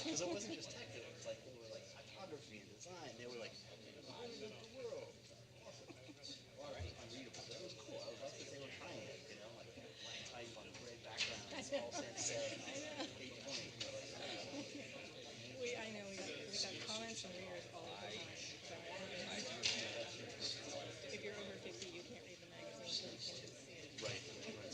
Because it wasn't just tech, it was like, they were like photography and design. They were like, the world. Awesome. Well, it was unreadable, but it was cool. I liked that they were trying it, you know, like black type on gray background, all Sans page 20. You know, I know we got comments from readers all the time. So if you're over 50, you can't read the magazine, so you can just see it. right, right.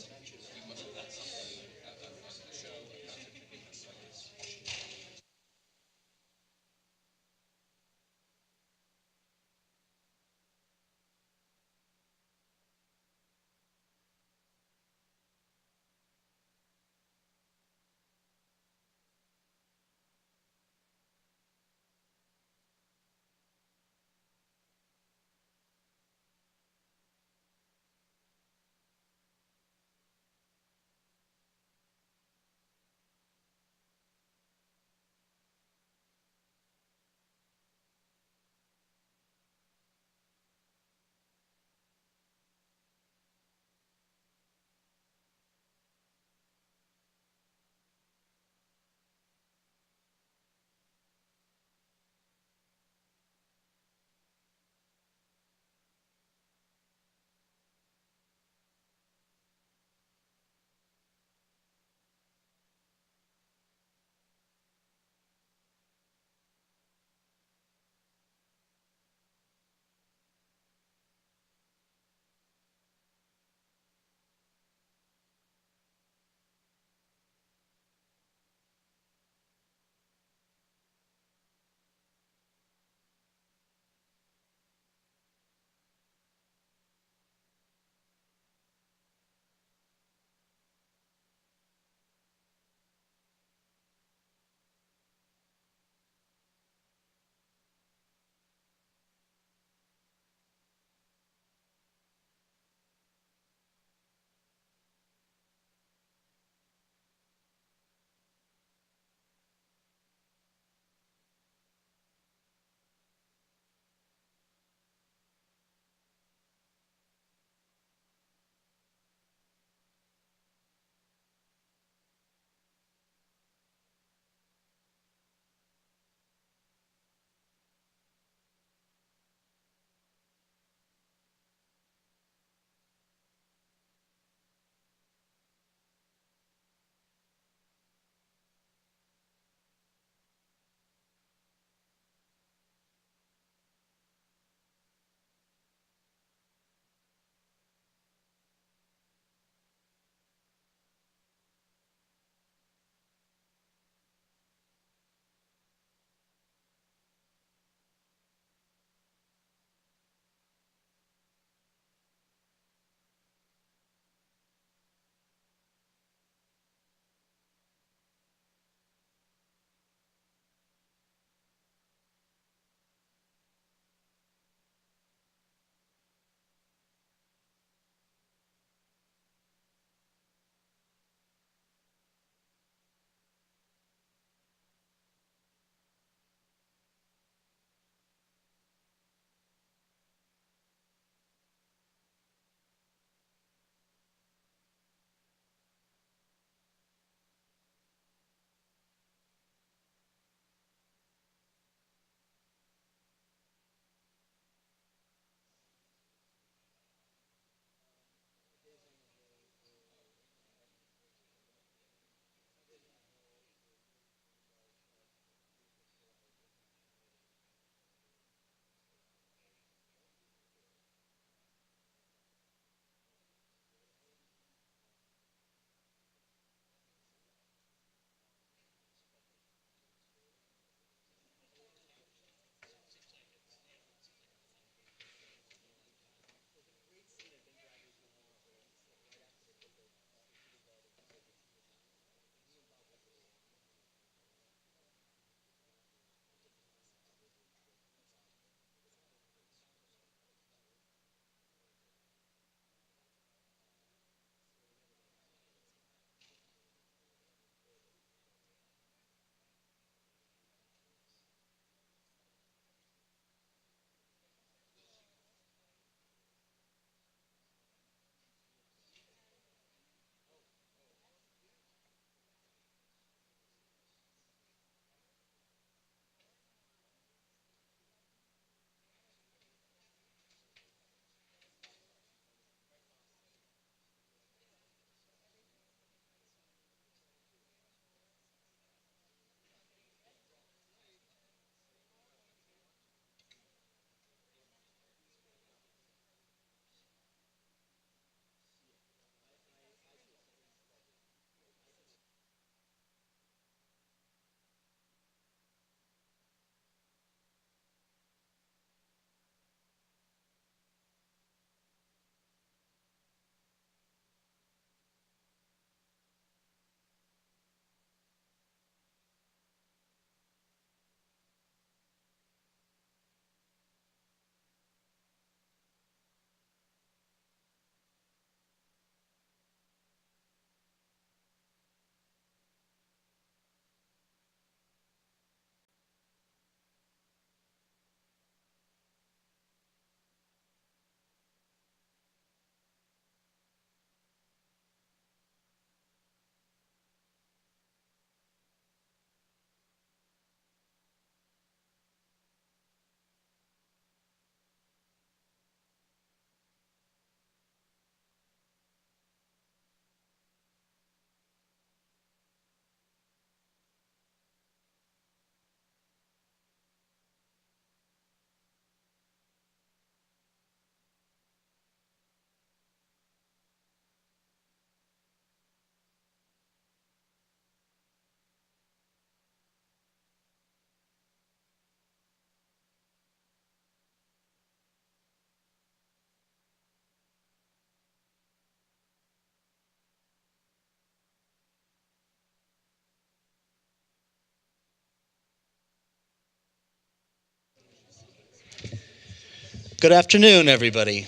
Good afternoon, everybody.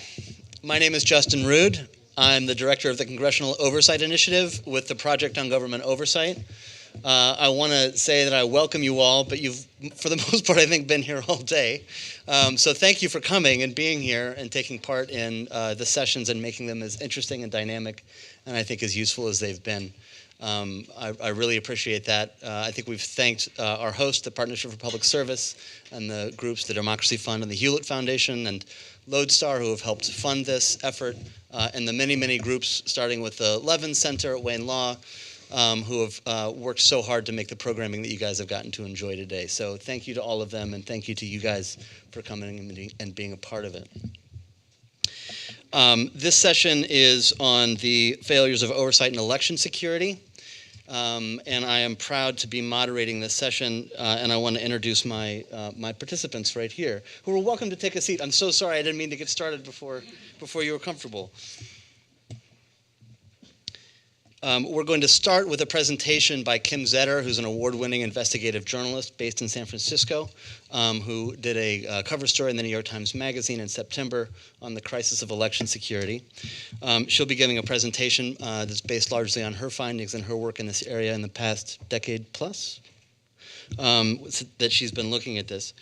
My name is Justin Rood. I'm the director of the Congressional Oversight Initiative with the Project on Government Oversight. I want to say that I welcome you all, but you've, for the most part, I think, been here all day. So thank you for coming and being here and taking part in the sessions and making them as interesting and dynamic and I think as useful as they've been. I really appreciate that. I think we've thanked our host, the Partnership for Public Service, and the groups, the Democracy Fund and the Hewlett Foundation, and Lodestar, who have helped fund this effort, and the many, many groups, starting with the Levin Center at Wayne Law, who have worked so hard to make the programming that you guys have gotten to enjoy today. So thank you to all of them, and thank you to you guys for coming and being a part of it. This session is on the failures of oversight and election security. And I am proud to be moderating this session, and I want to introduce my participants right here, who are welcome to take a seat. I'm so sorry, I didn't mean to get started before you were comfortable. We're going to start with a presentation by Kim Zetter, who's an award-winning investigative journalist based in San Francisco, who did a cover story in the New York Times Magazine in September on the crisis of election security. She'll be giving a presentation that's based largely on her findings and her work in this area in the past decade plus that she's been looking at this.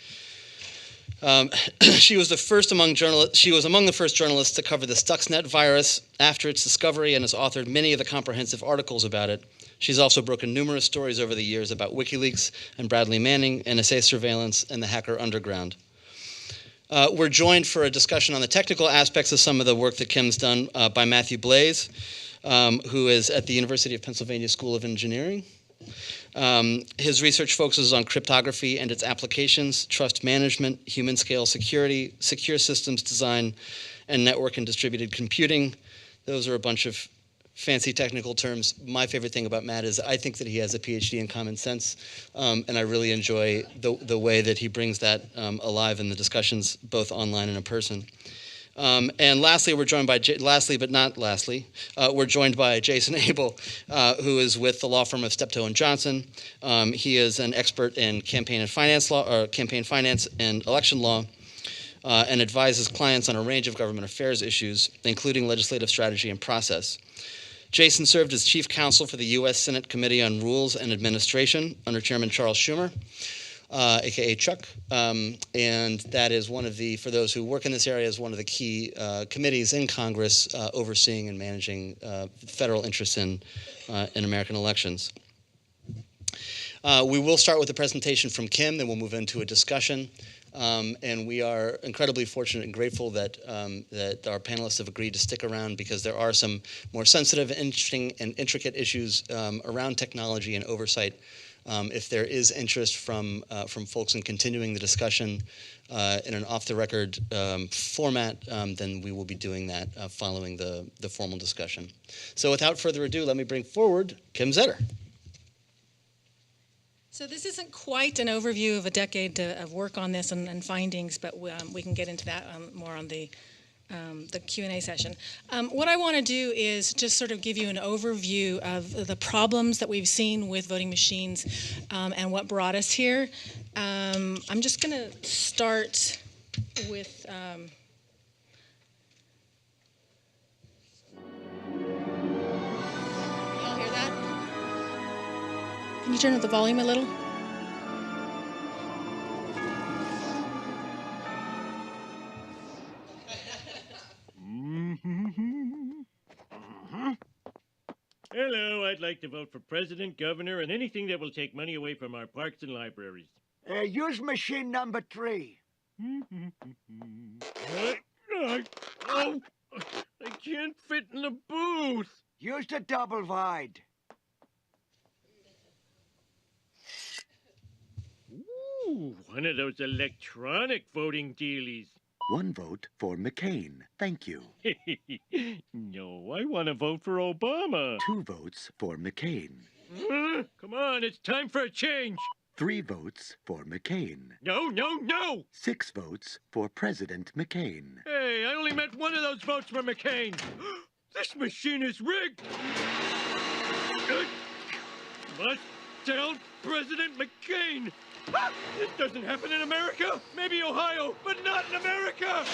She was among the first journalists to cover the Stuxnet virus after its discovery and has authored many of the comprehensive articles about it. She's also broken numerous stories over the years about WikiLeaks and Bradley Manning, NSA surveillance, and the hacker underground. We're joined for a discussion on the technical aspects of some of the work that Kim's done by Matthew Blaze, who is at the University of Pennsylvania School of Engineering. His research focuses on cryptography and its applications, trust management, human scale security, secure systems design, and network and distributed computing. Those are a bunch of fancy technical terms. My favorite thing about Matt is I think that he has a PhD in common sense, and I really enjoy the way that he brings that alive in the discussions, both online and in person. And lastly, we're joined by we're joined by Jason Abel, who is with the law firm of Steptoe & Johnson. He is an expert in campaign finance and election law, and advises clients on a range of government affairs issues, including legislative strategy and process. Jason served as chief counsel for the U.S. Senate Committee on Rules and Administration under Chairman Charles Schumer, aka Chuck, and that is one of the, for those who work in this area, is one of the key committees in Congress overseeing and managing federal interests in American elections. We will start with a presentation from Kim, then we'll move into a discussion. And we are incredibly fortunate and grateful that that our panelists have agreed to stick around because there are some more sensitive, interesting, and intricate issues around technology and oversight. If there is interest from folks in continuing the discussion in an off-the-record format, then we will be doing that following the formal discussion. So without further ado, let me bring forward Kim Zetter. So this isn't quite an overview of a decade of work on this and findings, but we can get into that more on the Q&A session. What I want to do is just sort of give you an overview of the problems that we've seen with voting machines and what brought us here. I'm just going to start with... Can you turn up the volume a little? Hello, I'd like to vote for president, governor, and anything that will take money away from our parks and libraries. Use machine number 3. Oh, I can't fit in the booth. Use the double wide. Ooh, one of those electronic voting dealies. 1 vote for McCain. Thank you. No, I want to vote for Obama. 2 votes for McCain. Come on, it's time for a change. 3 votes for McCain. No, no, no! 6 votes for President McCain. Hey, I only meant 1 of those votes for McCain. This machine is rigged. tell President McCain. Ah, this doesn't happen in America. Maybe Ohio, but not in America.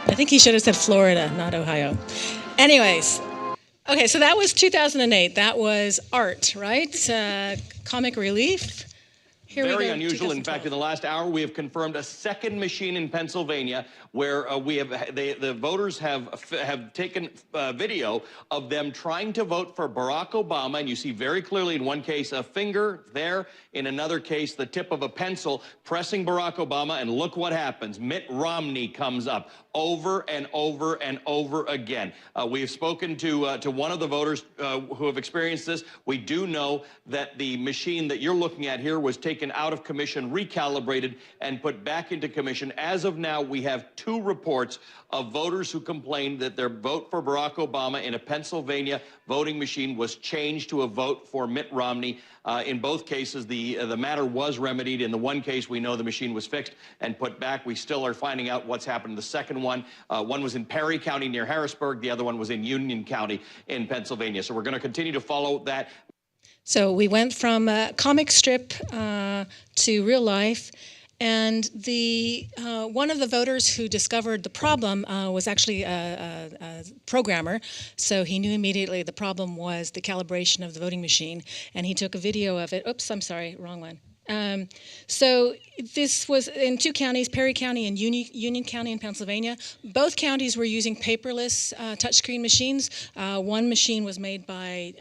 I think he should have said Florida, not Ohio. Anyways, okay, so that was 2008. That was art, right? Comic relief. Here Very we go, unusual. In fact, in the last hour, we have confirmed a second machine in Pennsylvania where the voters have taken video of them trying to vote for Barack Obama, and you see very clearly in one case a finger there, in another case the tip of a pencil pressing Barack Obama, and look what happens. Mitt Romney comes up over and over and over again. We have spoken to one of the voters who have experienced this. We do know that the machine that you're looking at here was taken out of commission, recalibrated, and put back into commission. As of now, we have 2 reports of voters who complained that their vote for Barack Obama in a Pennsylvania voting machine was changed to a vote for Mitt Romney. In both cases, the matter was remedied. In the one case, we know the machine was fixed and put back. We still are finding out what's happened in the second one. One was in Perry County near Harrisburg. The other one was in Union County in Pennsylvania. So we're going to continue to follow that. So we went from comic strip to real life. And the one of the voters who discovered the problem was actually a programmer, so he knew immediately the problem was the calibration of the voting machine, and he took a video of it. Oops, I'm sorry, wrong one. So this was in 2 counties, Perry County and Union County in Pennsylvania. Both counties were using paperless touchscreen machines. One machine was made by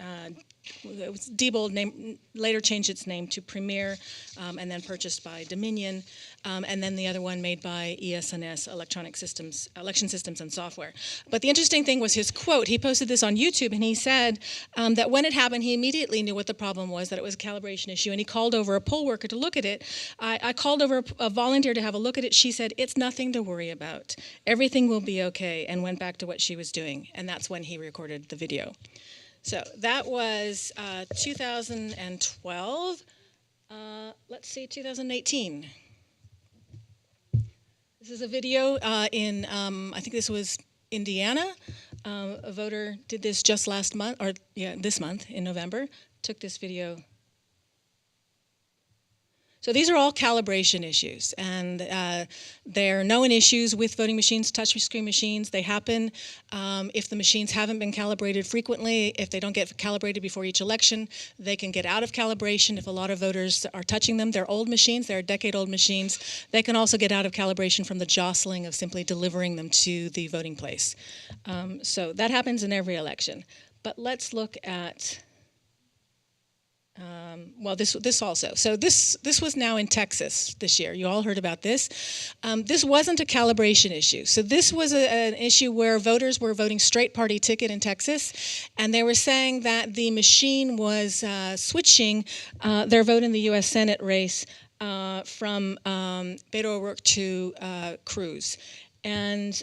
it was Diebold, later changed its name to Premier, and then purchased by Dominion, and then the other one made by ES&S, Electronic Systems, Election Systems and Software. But the interesting thing was his quote. He posted this on YouTube, and he said that when it happened, he immediately knew what the problem was, that it was a calibration issue, and he called over a poll worker to look at it. I called over a volunteer to have a look at it. She said, "It's nothing to worry about. Everything will be okay," and went back to what she was doing, and that's when he recorded the video. So that was 2012. Let's see, 2018. This is a video in, I think this was Indiana. A voter did this just last month, or yeah, this month in November, took this video. So these are all calibration issues, and there are known issues with voting machines, touchscreen machines. They happen if the machines haven't been calibrated frequently. If they don't get calibrated before each election, they can get out of calibration if a lot of voters are touching them. They're old machines. They're decade-old machines. They can also get out of calibration from the jostling of simply delivering them to the voting place. So that happens in every election. But let's look at... well, this also. So this was now in Texas this year. You all heard about this. This wasn't a calibration issue. So this was an issue where voters were voting straight party ticket in Texas, and they were saying that the machine was switching their vote in the U.S. Senate race from Beto O'Rourke to Cruz. And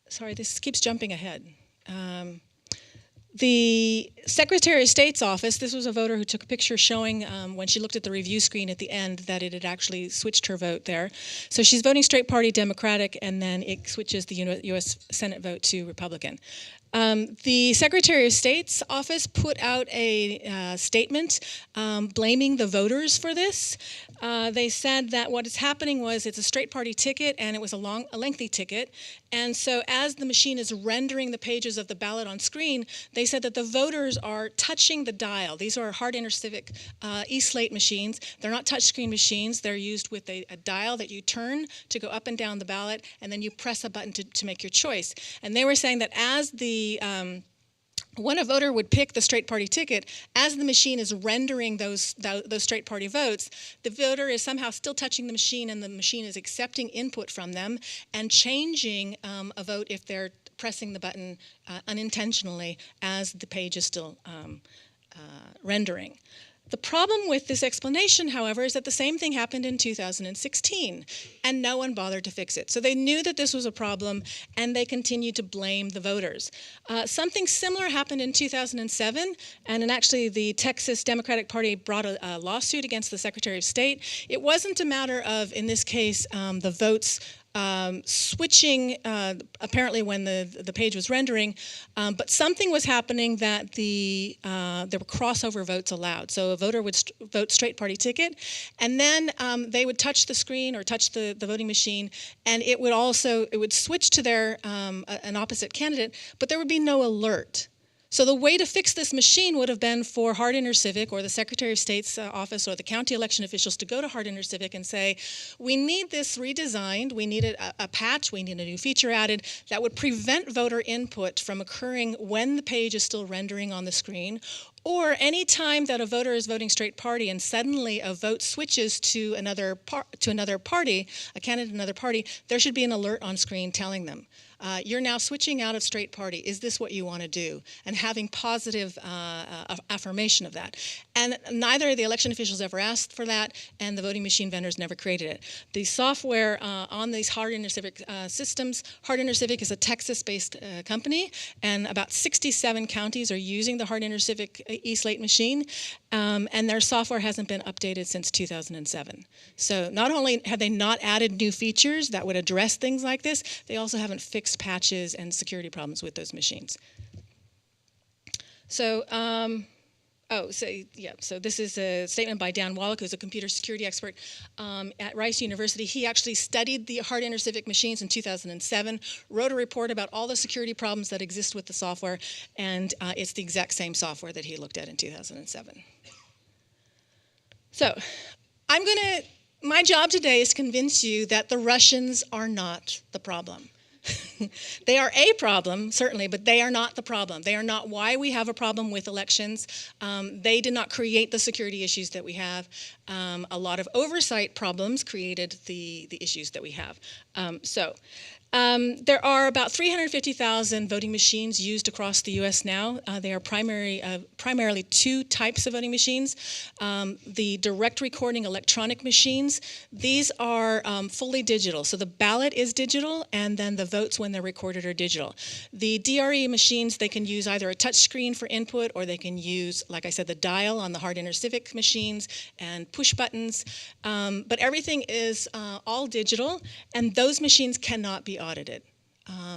sorry, this keeps jumping ahead. The Secretary of State's office, this was a voter who took a picture showing when she looked at the review screen at the end that it had actually switched her vote there. So she's voting straight party Democratic, and then it switches the U.S. Senate vote to Republican. The Secretary of State's office put out a statement blaming the voters for this. They said that what is happening was it's a straight party ticket, and it was a lengthy ticket. And so as the machine is rendering the pages of the ballot on screen, they said that the voters are touching the dial. These are Hard InterCivic E-Slate machines. They're not touchscreen machines. They're used with a dial that you turn to go up and down the ballot, and then you press a button to make your choice. And they were saying that as when a voter would pick the straight party ticket, as the machine is rendering those straight party votes, the voter is somehow still touching the machine, and the machine is accepting input from them and changing a vote if they're pressing the button unintentionally as the page is still rendering. The problem with this explanation, however, is that the same thing happened in 2016, and no one bothered to fix it. So they knew that this was a problem, and they continued to blame the voters. Something similar happened in 2007, and then actually the Texas Democratic Party brought a lawsuit against the Secretary of State. It wasn't a matter of, in this case, the votes switching apparently when the page was rendering, but something was happening that there were crossover votes allowed. So a voter would vote straight party ticket, and then they would touch the screen or touch the voting machine, and it would switch to their an opposite candidate, but there would be no alert. So the way to fix this machine would have been for Hart InterCivic or the Secretary of State's office or the county election officials to go to Hart InterCivic and say, we need this redesigned, we need a patch, we need a new feature added that would prevent voter input from occurring when the page is still rendering on the screen, or any time that a voter is voting straight party and suddenly a vote switches to another party, a candidate in another party, there should be an alert on screen telling them, you're now switching out of straight party. Is this what you want to do? And having positive affirmation of that. And neither of the election officials ever asked for that, and the voting machine vendors never created it. The software on these Hart InterCivic systems, Hart InterCivic is a Texas-based company, and about 67 counties are using the Hart InterCivic e-slate machine, and their software hasn't been updated since 2007. So not only have they not added new features that would address things like this, they also haven't fixed patches and security problems with those machines. So, so this is a statement by Dan Wallach, who's a computer security expert at Rice University. He actually studied the Hart InterCivic machines in 2007, wrote a report about all the security problems that exist with the software, and it's the exact same software that he looked at in 2007. So, my job today is to convince you that the Russians are not the problem. They are a problem, certainly, but they are not the problem. They are not why we have a problem with elections. They did not create the security issues that we have. A lot of oversight problems created the issues that we have. There are about 350,000 voting machines used across the U.S. now. They are primarily two types of voting machines. The direct recording electronic machines, these are fully digital. So the ballot is digital, and then the votes when they're recorded are digital. The DRE machines, they can use either a touch screen for input, or they can use, like I said, the dial on the Hart InterCivic machines and push buttons. But everything is all digital, and those machines cannot be audited.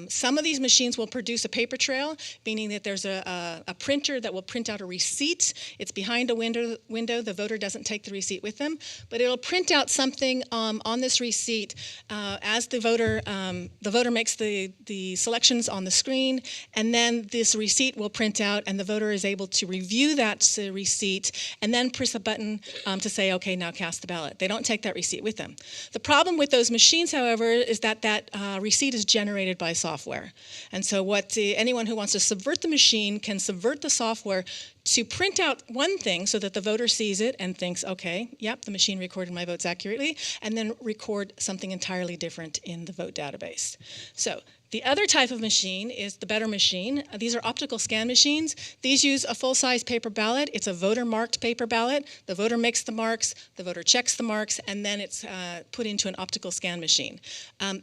Some of these machines will produce a paper trail, meaning that there's a printer that will print out a receipt. It's behind a window. The voter doesn't take the receipt with them, but it'll print out something on this receipt as the voter makes the selections on the screen, and then this receipt will print out, and the voter is able to review that receipt and then press a button to say, okay, now cast the ballot. They don't take that receipt with them. The problem with those machines, however, is that receipt is generated by software. And so anyone who wants to subvert the machine can subvert the software to print out one thing so that the voter sees it and thinks, okay, yep, the machine recorded my votes accurately, and then record something entirely different in the vote database. So the other type of machine is the better machine. These are optical scan machines. These use a full-size paper ballot. It's a voter-marked paper ballot. The voter makes the marks, the voter checks the marks, and then it's put into an optical scan machine.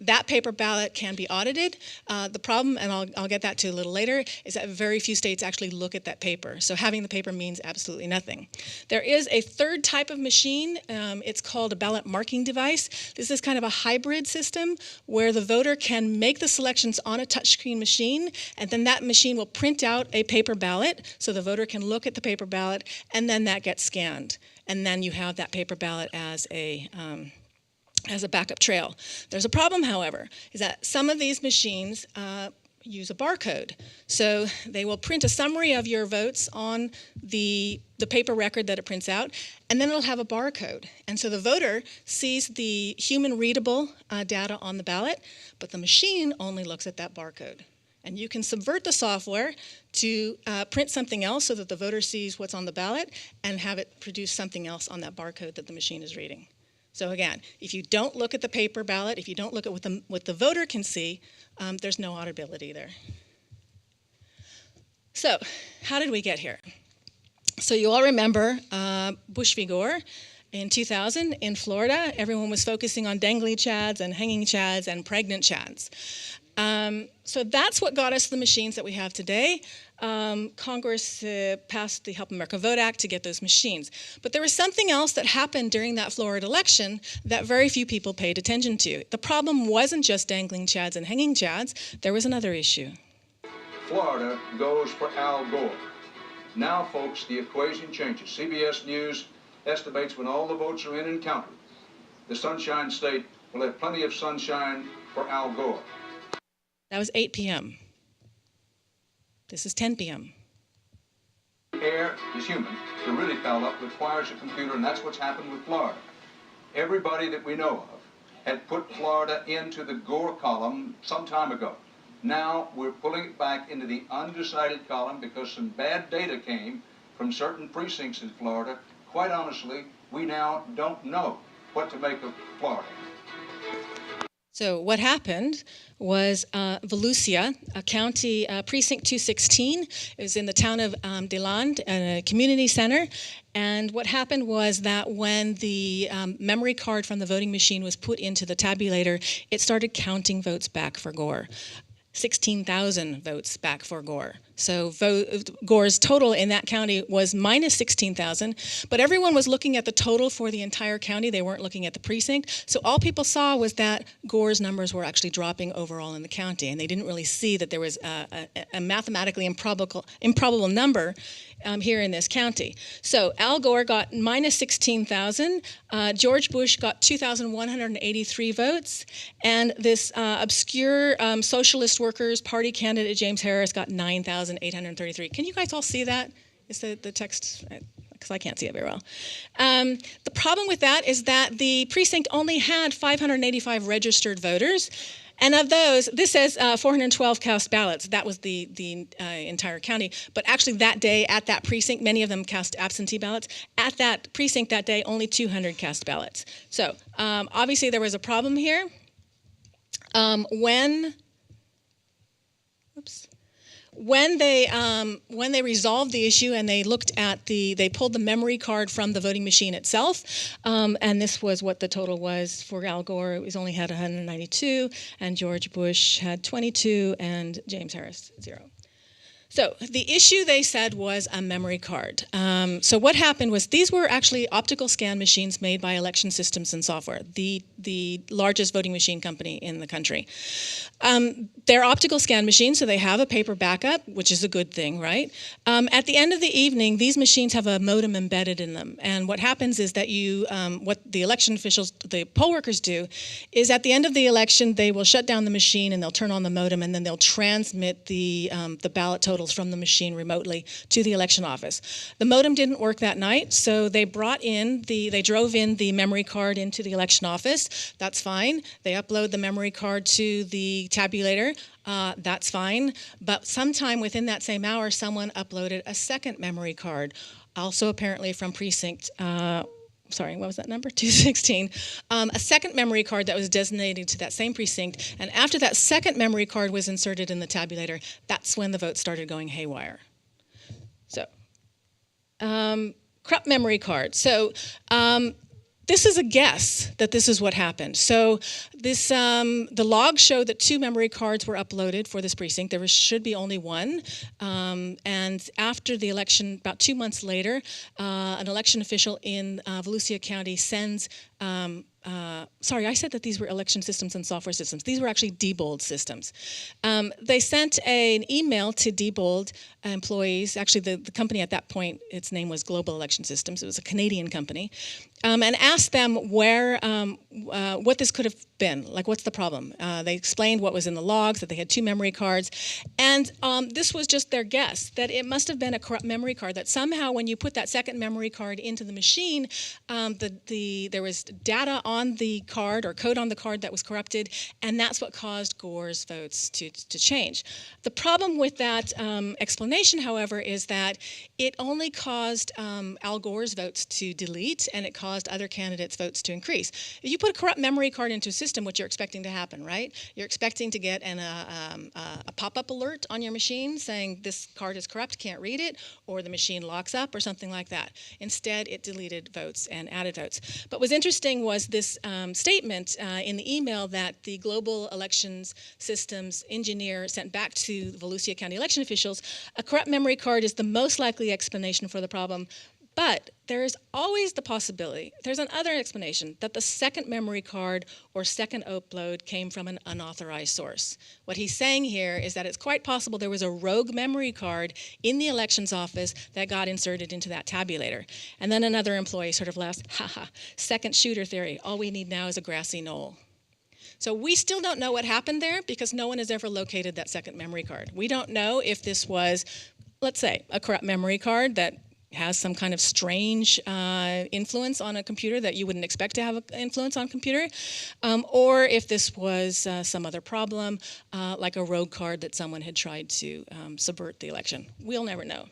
That paper ballot can be audited. The problem, and I'll get that to a little later, is that very few states actually look at that paper. So having the paper means absolutely nothing. There is a third type of machine. It's called a ballot marking device. This is kind of a hybrid system where the voter can make the selection on a touchscreen machine, and then that machine will print out a paper ballot so the voter can look at the paper ballot, and then that gets scanned. And then you have that paper ballot as a backup trail. There's a problem, however, is that some of these machines use a barcode. So they will print a summary of your votes on the paper record that it prints out, and then it'll have a barcode. And so the voter sees the human readable data on the ballot, but the machine only looks at that barcode. And you can subvert the software to print something else so that the voter sees what's on the ballot and have it produce something else on that barcode that the machine is reading. So again, if you don't look at the paper ballot, if you don't look at what the voter can see, there's no auditability there. So how did we get here? So you all remember Bush v. Gore in 2000 in Florida. Everyone was focusing on dangly chads and hanging chads and pregnant chads. So that's what got us the machines that we have today. Congress passed the Help America Vote Act to get those machines. But there was something else that happened during that Florida election that very few people paid attention to. The problem wasn't just dangling chads and hanging chads. There was another issue. Florida goes for Al Gore. Now, folks, the equation changes. CBS News estimates when all the votes are in and counted, the Sunshine State will have plenty of sunshine for Al Gore. That was 8 p.m. This is 10 p.m. Air is human. To really foul up requires a computer, and that's what's happened with Florida. Everybody that we know of had put Florida into the Gore column some time ago. Now we're pulling it back into the undecided column because some bad data came from certain precincts in Florida. Quite honestly, we now don't know what to make of Florida. So what happened was Volusia, a county, precinct 216, it was in the town of DeLand, a community center. And what happened was that when the memory card from the voting machine was put into the tabulator, it started counting votes back for Gore. 16,000 votes back for Gore. So Gore's total in that county was minus 16,000, but everyone was looking at the total for the entire county. They weren't looking at the precinct. So all people saw was that Gore's numbers were actually dropping overall in the county, and they didn't really see that there was a mathematically improbable number here in this county. So Al Gore got minus 16,000. George Bush got 2,183 votes, and this obscure Socialist Workers Party candidate James Harris got 9,833. Can you guys all see that? Is the text, because I can't see it very well. The problem with that is that the precinct only had 585 registered voters. And of those, this says 412 cast ballots. That was the entire county. But actually that day at that precinct, many of them cast absentee ballots. At that precinct that day, only 200 cast ballots. So obviously there was a problem here. When they resolved the issue and they looked at they pulled the memory card from the voting machine itself, and this was what the total was for Al Gore. It was only had 192, and George Bush had 22, and James Harris 0. So the issue, they said, was a memory card. So what happened was these were actually optical scan machines made by Election Systems and Software, the largest voting machine company in the country. They're optical scan machines, so they have a paper backup, which is a good thing, right? At the end of the evening, these machines have a modem embedded in them. And what happens is that what the election officials, the poll workers do, is at the end of the election, they will shut down the machine and they'll turn on the modem, and then they'll transmit the ballot totals from the machine remotely to the election office. The modem didn't work that night, so they drove in the memory card into the election office. That's fine. They upload the memory card to the tabulator. That's fine. But sometime within that same hour, someone uploaded a second memory card, also apparently from precinct, sorry, what was that number? 216. A second memory card that was designated to that same precinct. And after that second memory card was inserted in the tabulator, that's when the vote started going haywire. So, corrupt memory card. So, this is a guess that this is what happened. So this, the logs show that 2 memory cards were uploaded for this precinct. There should be only 1. And after the election, about 2 months later, an election official in Volusia County sends, sorry, I said that these were election systems and software systems. These were actually Diebold systems. They sent an email to Diebold employees. Actually, the company at that point, its name was Global Election Systems. It was a Canadian company. And asked them what this could have been, like what's the problem. They explained what was in the logs, that they had 2 memory cards, and this was just their guess, that it must have been a corrupt memory card, that somehow when you put that second memory card into the machine, there was data on the card or code on the card that was corrupted, and that's what caused Gore's votes to change. The problem with that explanation, however, is that it only caused Al Gore's votes to delete, and it caused caused other candidates' votes to increase. If you put a corrupt memory card into a system, what you're expecting to happen, right? You're expecting to get a pop-up alert on your machine saying this card is corrupt, can't read it, or the machine locks up or something like that. Instead, it deleted votes and added votes. But what's interesting was this statement in the email that the global elections systems engineer sent back to the Volusia County election officials. A corrupt memory card is the most likely explanation for the problem, but there is always the possibility, there's another explanation, that the second memory card or second upload came from an unauthorized source. What he's saying here is that it's quite possible there was a rogue memory card in the elections office that got inserted into that tabulator. And then another employee sort of laughs, haha, second shooter theory, all we need now is a grassy knoll. So we still don't know what happened there because no one has ever located that second memory card. We don't know if this was, let's say, a corrupt memory card that has some kind of strange influence on a computer that you wouldn't expect to have an influence on a computer, or if this was some other problem, like a rogue card that someone had tried to subvert the election. We'll never know.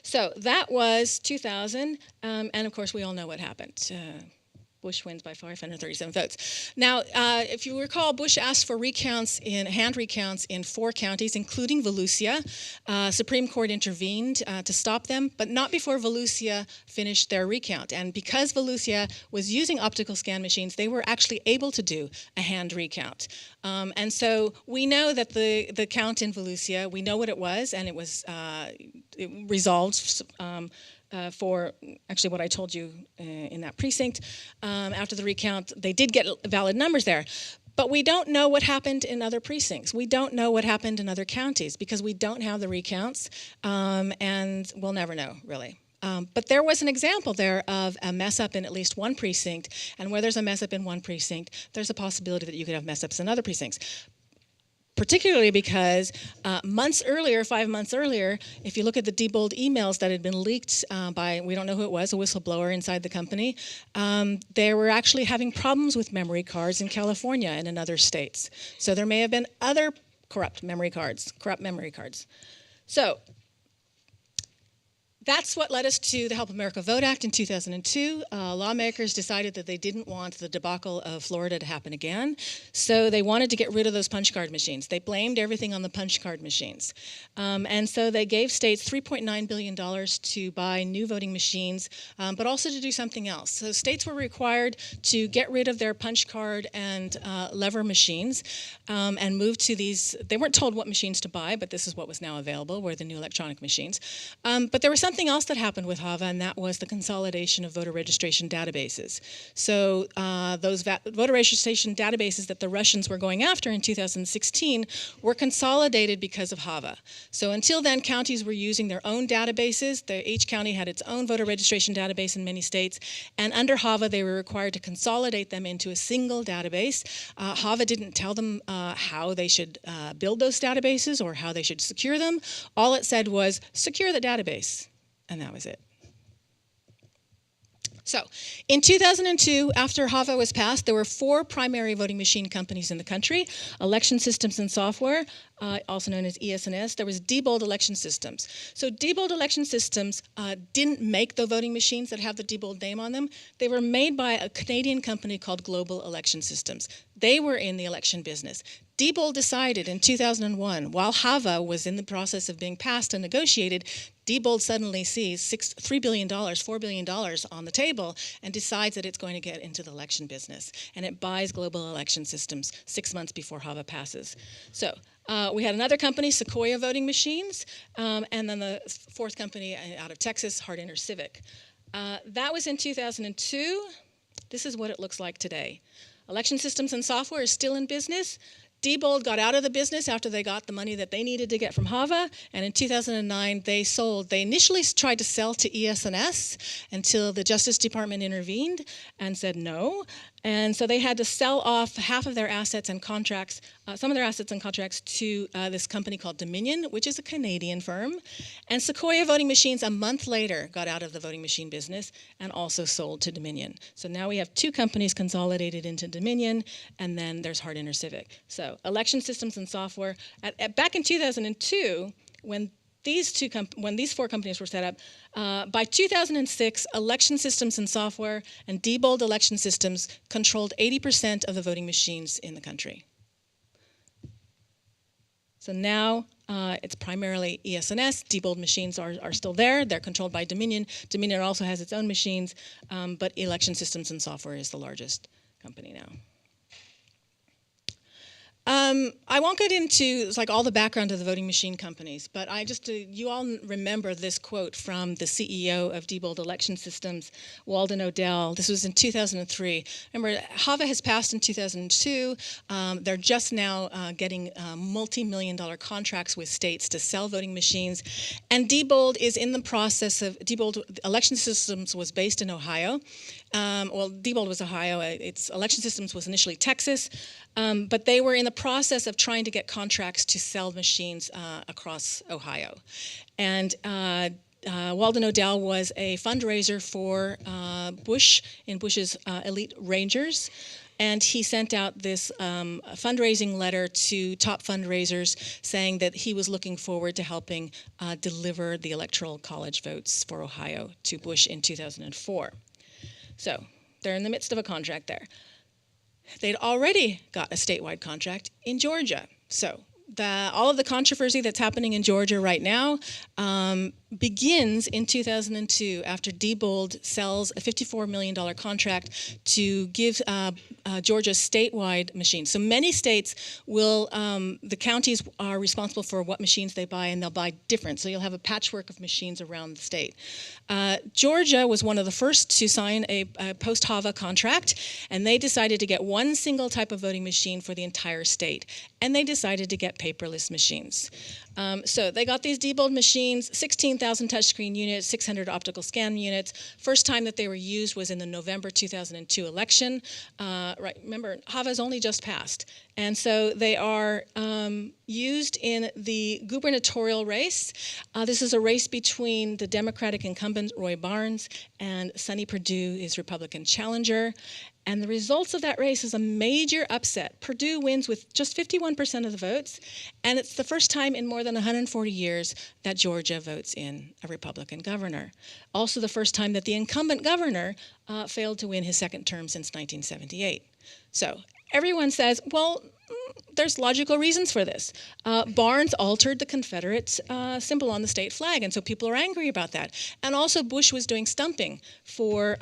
So that was 2000, and of course we all know what happened. Bush wins by 537 votes. Now, if you recall, Bush asked for hand recounts in 4 counties, including Volusia. Supreme Court intervened to stop them, but not before Volusia finished their recount. And because Volusia was using optical scan machines, they were actually able to do a hand recount. And so we know that the count in Volusia, we know what it was, and it was it resolved for actually what I told you in that precinct. After the recount, they did get valid numbers there. But we don't know what happened in other precincts. We don't know what happened in other counties because we don't have the recounts, and we'll never know, really. But there was an example there of a mess-up in at least one precinct, and where there's a mess-up in one precinct, there's a possibility that you could have mess-ups in other precincts. Particularly because 5 months earlier, if you look at the Diebold emails that had been leaked by, we don't know who it was, a whistleblower inside the company, they were actually having problems with memory cards in California and in other states. So there may have been other corrupt memory cards. So that's what led us to the Help America Vote Act in 2002. Lawmakers decided that they didn't want the debacle of Florida to happen again, so they wanted to get rid of those punch card machines. They blamed everything on the punch card machines. And so they gave states $3.9 billion to buy new voting machines, but also to do something else. So states were required to get rid of their punch card and lever machines and move to these. They weren't told what machines to buy, but this is what was now available, were the new electronic machines. But there was something else that happened with HAVA, and that was the consolidation of voter registration databases. So those voter registration databases that the Russians were going after in 2016 were consolidated because of HAVA. So until then, counties were using their own databases. Each county had its own voter registration database in many states, and under HAVA, they were required to consolidate them into a single database. HAVA didn't tell them how they should build those databases or how they should secure them. All it said was, secure the database. And that was it. So, in 2002, after HAVA was passed, there were 4 primary voting machine companies in the country: Election Systems and Software, also known as ES&S. There was Diebold Election Systems. So Diebold Election Systems didn't make the voting machines that have the Diebold name on them. They were made by a Canadian company called Global Election Systems. They were in the election business. Diebold decided in 2001, while HAVA was in the process of being passed and negotiated, Diebold suddenly sees $4 billion on the table and decides that it's going to get into the election business. And it buys Global Election Systems 6 months before HAVA passes. So we had another company, Sequoia Voting Machines, and then the 4th company out of Texas, Hart Civic. That was in 2002. This is what it looks like today. Election Systems and Software is still in business. Diebold got out of the business after they got the money that they needed to get from HAVA, and in 2009 they sold. They initially tried to sell to ES&S until the Justice Department intervened and said no. And so they had to sell off half of their assets and contracts, some of their assets and contracts to this company called Dominion, which is a Canadian firm. And Sequoia Voting Machines, a month later, got out of the voting machine business and also sold to Dominion. So now we have 2 companies consolidated into Dominion, and then there's Hart Civic. So Election Systems and Software. Back in 2002, when when these four companies were set up, by 2006, Election Systems and Software and Diebold Election Systems controlled 80% of the voting machines in the country. So now it's primarily ES&S. Diebold machines are still there. They're controlled by Dominion. Dominion also has its own machines, but Election Systems and Software is the largest company now. I won't get into all the background of the voting machine companies, but you all remember this quote from the CEO of Diebold Election Systems, Walden Odell. This was in 2003. Remember, HAVA has passed in 2002. They're just now getting multi-million-dollar contracts with states to sell voting machines, and Diebold is in the process of, Diebold Election Systems was based in Ohio. Diebold was Ohio. Its Election Systems was initially Texas, but they were in the process of trying to get contracts to sell machines across Ohio. And Walden Odell was a fundraiser for Bush in Bush's elite Rangers. And he sent out this fundraising letter to top fundraisers saying that he was looking forward to helping deliver the Electoral College votes for Ohio to Bush in 2004. So they're in the midst of a contract there. They'd already got a statewide contract in Georgia. So all of the controversy that's happening in Georgia right now begins in 2002 after Diebold sells a $54 million contract to give Georgia statewide machines. So many states will, the counties are responsible for what machines they buy, and they'll buy different. So you'll have a patchwork of machines around the state. Georgia was one of the first to sign a post-HAVA contract, and they decided to get one single type of voting machine for the entire state. And they decided to get paperless machines. So they got these Diebold machines, 16,000 touchscreen units, 600 optical scan units. First time that they were used was in the November 2002 election. Right, remember, HAVA's only just passed. And so they are used in the gubernatorial race. This is a race between the Democratic incumbent, Roy Barnes, and Sonny Perdue, his Republican challenger. And the results of that race is a major upset. Perdue wins with just 51% of the votes, and it's the first time in more than 140 years that Georgia votes in a Republican governor. Also the first time that the incumbent governor failed to win his second term since 1978. So everyone says, well, there's logical reasons for this. Barnes altered the Confederate symbol on the state flag, and so people are angry about that. And also Bush was doing stumping for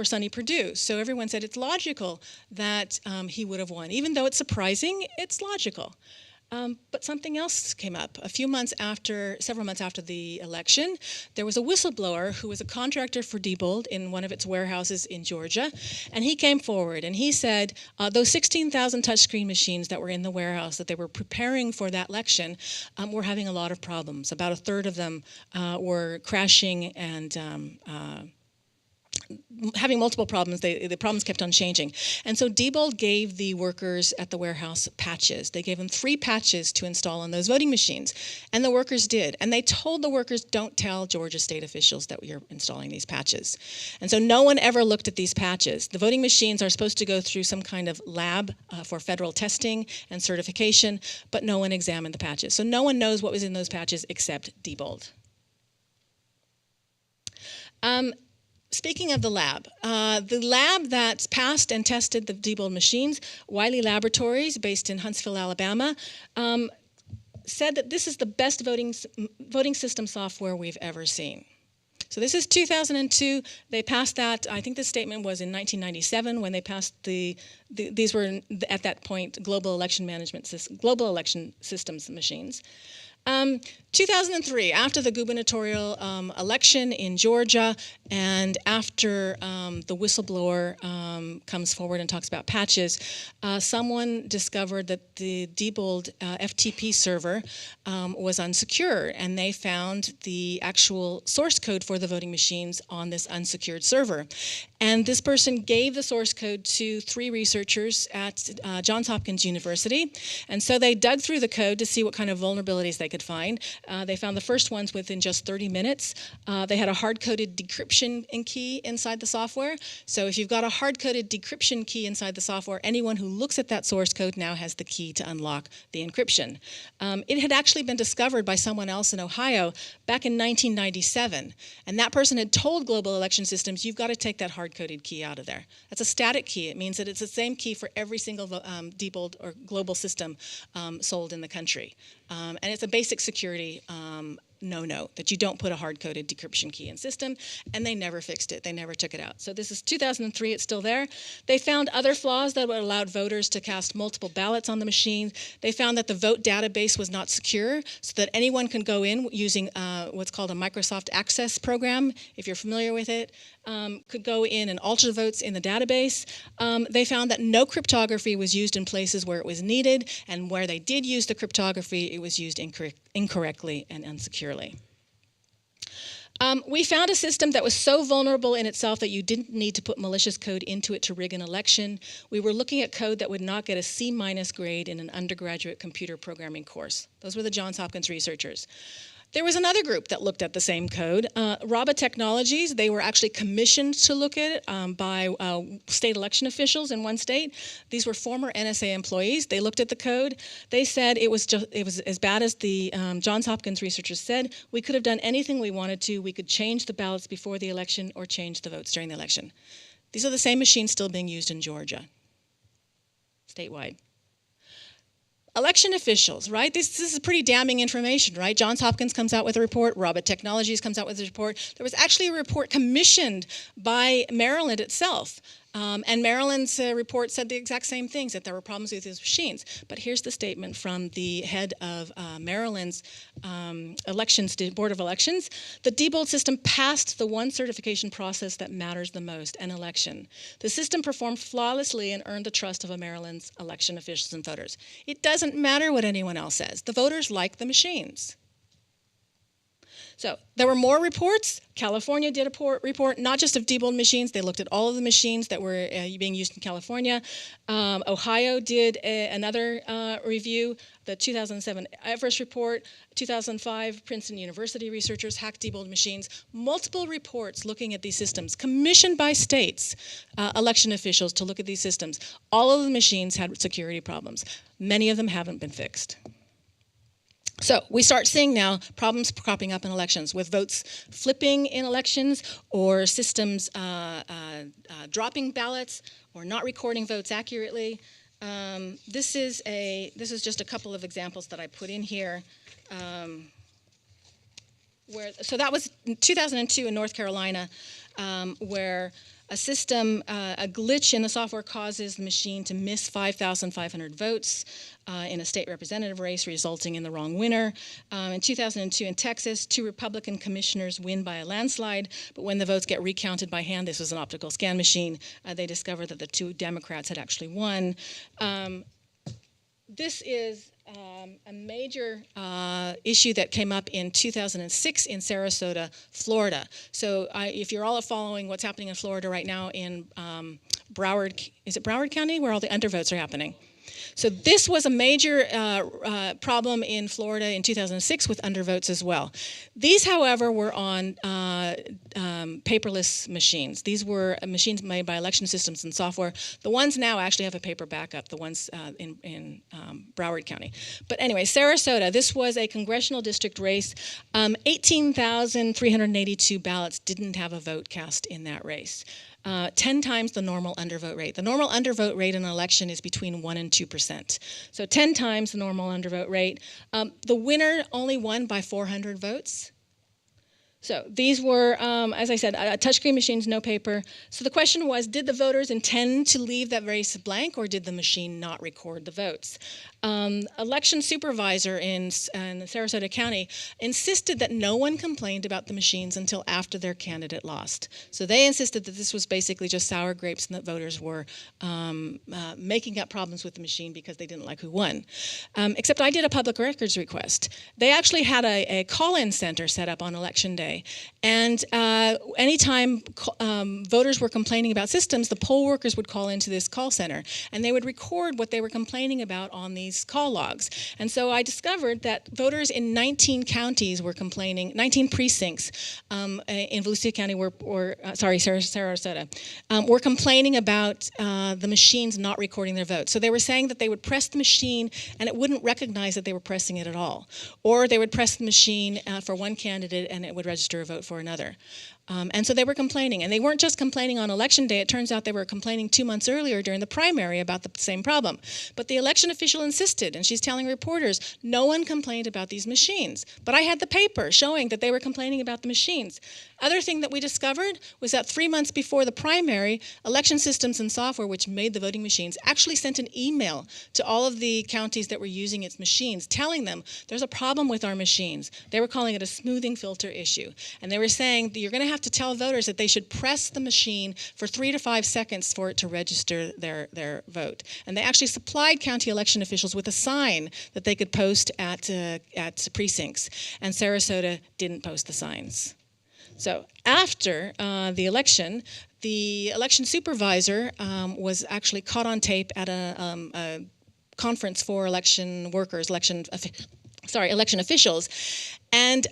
Sonny Perdue. So everyone said it's logical that he would have won. Even though it's surprising, it's logical. But something else came up. Several months after the election, there was a whistleblower who was a contractor for Diebold in one of its warehouses in Georgia, and he came forward and he said those 16,000 touchscreen machines that were in the warehouse that they were preparing for that election were having a lot of problems. About a third of them were crashing and having multiple problems. The problems kept on changing. And so Diebold gave the workers at the warehouse patches. They gave them 3 patches to install on those voting machines. And the workers did. And they told the workers, don't tell Georgia state officials that we are installing these patches. And so no one ever looked at these patches. The voting machines are supposed to go through some kind of lab for federal testing and certification, but no one examined the patches. So no one knows what was in those patches except Diebold. Speaking of the lab that passed and tested the Diebold machines, Wiley Laboratories, based in Huntsville, Alabama, said that this is the best voting system software we've ever seen. So this is 2002. They passed that. I think the statement was in 1997 when they passed these were at that point global election systems machines. 2003, after the gubernatorial election in Georgia, and after the whistleblower comes forward and talks about patches, someone discovered that the Diebold FTP server was unsecured, and they found the actual source code for the voting machines on this unsecured server. And this person gave the source code to 3 researchers at Johns Hopkins University. And so they dug through the code to see what kind of vulnerabilities they could find. They found the first ones within just 30 minutes. They had a hard-coded decryption key inside the software. So if you've got a hard-coded decryption key inside the software, anyone who looks at that source code now has the key to unlock the encryption. It had actually been discovered by someone else in Ohio back in 1997. And that person had told Global Election Systems, you've got to take that hard-coded key out of there. That's a static key. It means that it's the same key for every single Diebold or global system sold in the country. And it's a basic security no-no, that you don't put a hard-coded decryption key in system, and they never fixed it. They never took it out. So this is 2003, it's still there. They found other flaws that allowed voters to cast multiple ballots on the machine. They found that the vote database was not secure, so that anyone can go in using what's called a Microsoft Access program, if you're familiar with it, could go in and alter the votes in the database. They found that no cryptography was used in places where it was needed, and where they did use the cryptography, it was used incorrectly and unsecurely. We found a system that was so vulnerable in itself that you didn't need to put malicious code into it to rig an election. We were looking at code that would not get a C- grade in an undergraduate computer programming course. Those were the Johns Hopkins researchers. There was another group that looked at the same code, Raba Technologies. They were actually commissioned to look at it by state election officials in one state. These were former NSA employees. They looked at the code. They said it was as bad as the Johns Hopkins researchers said. We could have done anything we wanted to. We could change the ballots before the election or change the votes during the election. These are the same machines still being used in Georgia, statewide. Election officials, right? This is pretty damning information, right? Johns Hopkins comes out with a report. Raba Technologies comes out with a report. There was actually a report commissioned by Maryland itself. And Maryland's report said the exact same things, that there were problems with these machines. But here's the statement from the head of Maryland's Board of Elections. The Diebold system passed the one certification process that matters the most, an election. The system performed flawlessly and earned the trust of Maryland's election officials and voters. It doesn't matter what anyone else says. The voters like the machines. So there were more reports. California did a report, not just of Diebold machines. They looked at all of the machines that were being used in California. Ohio did another review, the 2007 Everest report. 2005, Princeton University researchers hacked Diebold machines. Multiple reports looking at these systems, commissioned by states, election officials to look at these systems. All of the machines had security problems. Many of them haven't been fixed. So we start seeing now problems cropping up in elections with votes flipping in elections, or systems dropping ballots, or not recording votes accurately. This is just a couple of examples that I put in here. So that was 2002 in North Carolina, where a system, a glitch in the software causes the machine to miss 5,500 votes in a state representative race, resulting in the wrong winner. In 2002 in Texas, 2 Republican commissioners win by a landslide, but when the votes get recounted by hand, this was an optical scan machine, they discovered that the 2 Democrats had actually won. This is a major issue that came up in 2006 in Sarasota, Florida. So if you're all following what's happening in Florida right now in Broward, is it Broward County, where all the undervotes are happening? So this was a major problem in Florida in 2006 with undervotes as well. These, however, were on paperless machines. These were machines made by election systems and software. The ones now actually have a paper backup, the ones in Broward County. But anyway, Sarasota, this was a congressional district race. 18,382 ballots didn't have a vote cast in that race. 10 times the normal undervote rate. The normal undervote rate in an election is between 1% and 2%. So 10 times the normal undervote rate. The winner only won by 400 votes. So these were, as I said, touchscreen machines, no paper. So the question was, did the voters intend to leave that race blank, or did the machine not record the votes? Election supervisor in Sarasota County insisted that no one complained about the machines until after their candidate lost. So they insisted that this was basically just sour grapes and that voters were making up problems with the machine because they didn't like who won. Except I did a public records request. They actually had a call-in center set up on election day day. And anytime voters were complaining about systems, the poll workers would call into this call center, and they would record what they were complaining about on these call logs. And so I discovered that voters in 19 counties were complaining, 19 precincts in Volusia County, Sarasota, were complaining about the machines not recording their votes. So they were saying that they would press the machine and it wouldn't recognize that they were pressing it at all. Or they would press the machine for one candidate and it would register a vote for another. And so they were complaining. And they weren't just complaining on election day. It turns out they were complaining 2 months earlier during the primary about the same problem. But the election official insisted, and she's telling reporters, no one complained about these machines. But I had the paper showing that they were complaining about the machines. Other thing that we discovered was that 3 months before the primary, Election Systems and Software, which made the voting machines, actually sent an email to all of the counties that were using its machines, telling them there's a problem with our machines. They were calling it a smoothing filter issue. And they were saying that you're going to have to tell voters that they should press the machine for 3 to 5 seconds for it to register their vote. And they actually supplied county election officials with a sign that they could post at precincts. And Sarasota didn't post the signs. So after the election supervisor was actually caught on tape at a conference for election workers, election officials, and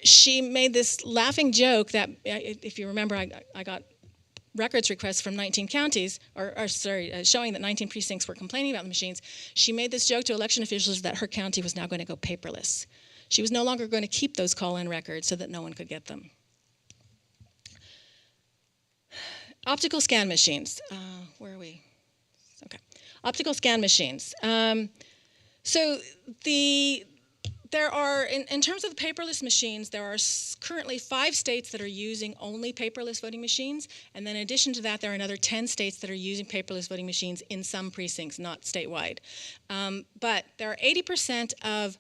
she made this laughing joke that, if you remember, I got records requests from 19 counties, showing that 19 precincts were complaining about the machines. She made this joke to election officials that her county was now going to go paperless. She was no longer going to keep those call-in records so that no one could get them. Optical scan machines. Where are we? Okay. Optical scan machines. So there are, in terms of the paperless machines, there are currently 5 states that are using only paperless voting machines. And then in addition to that, there are another 10 states that are using paperless voting machines in some precincts, not statewide. But there are 80% of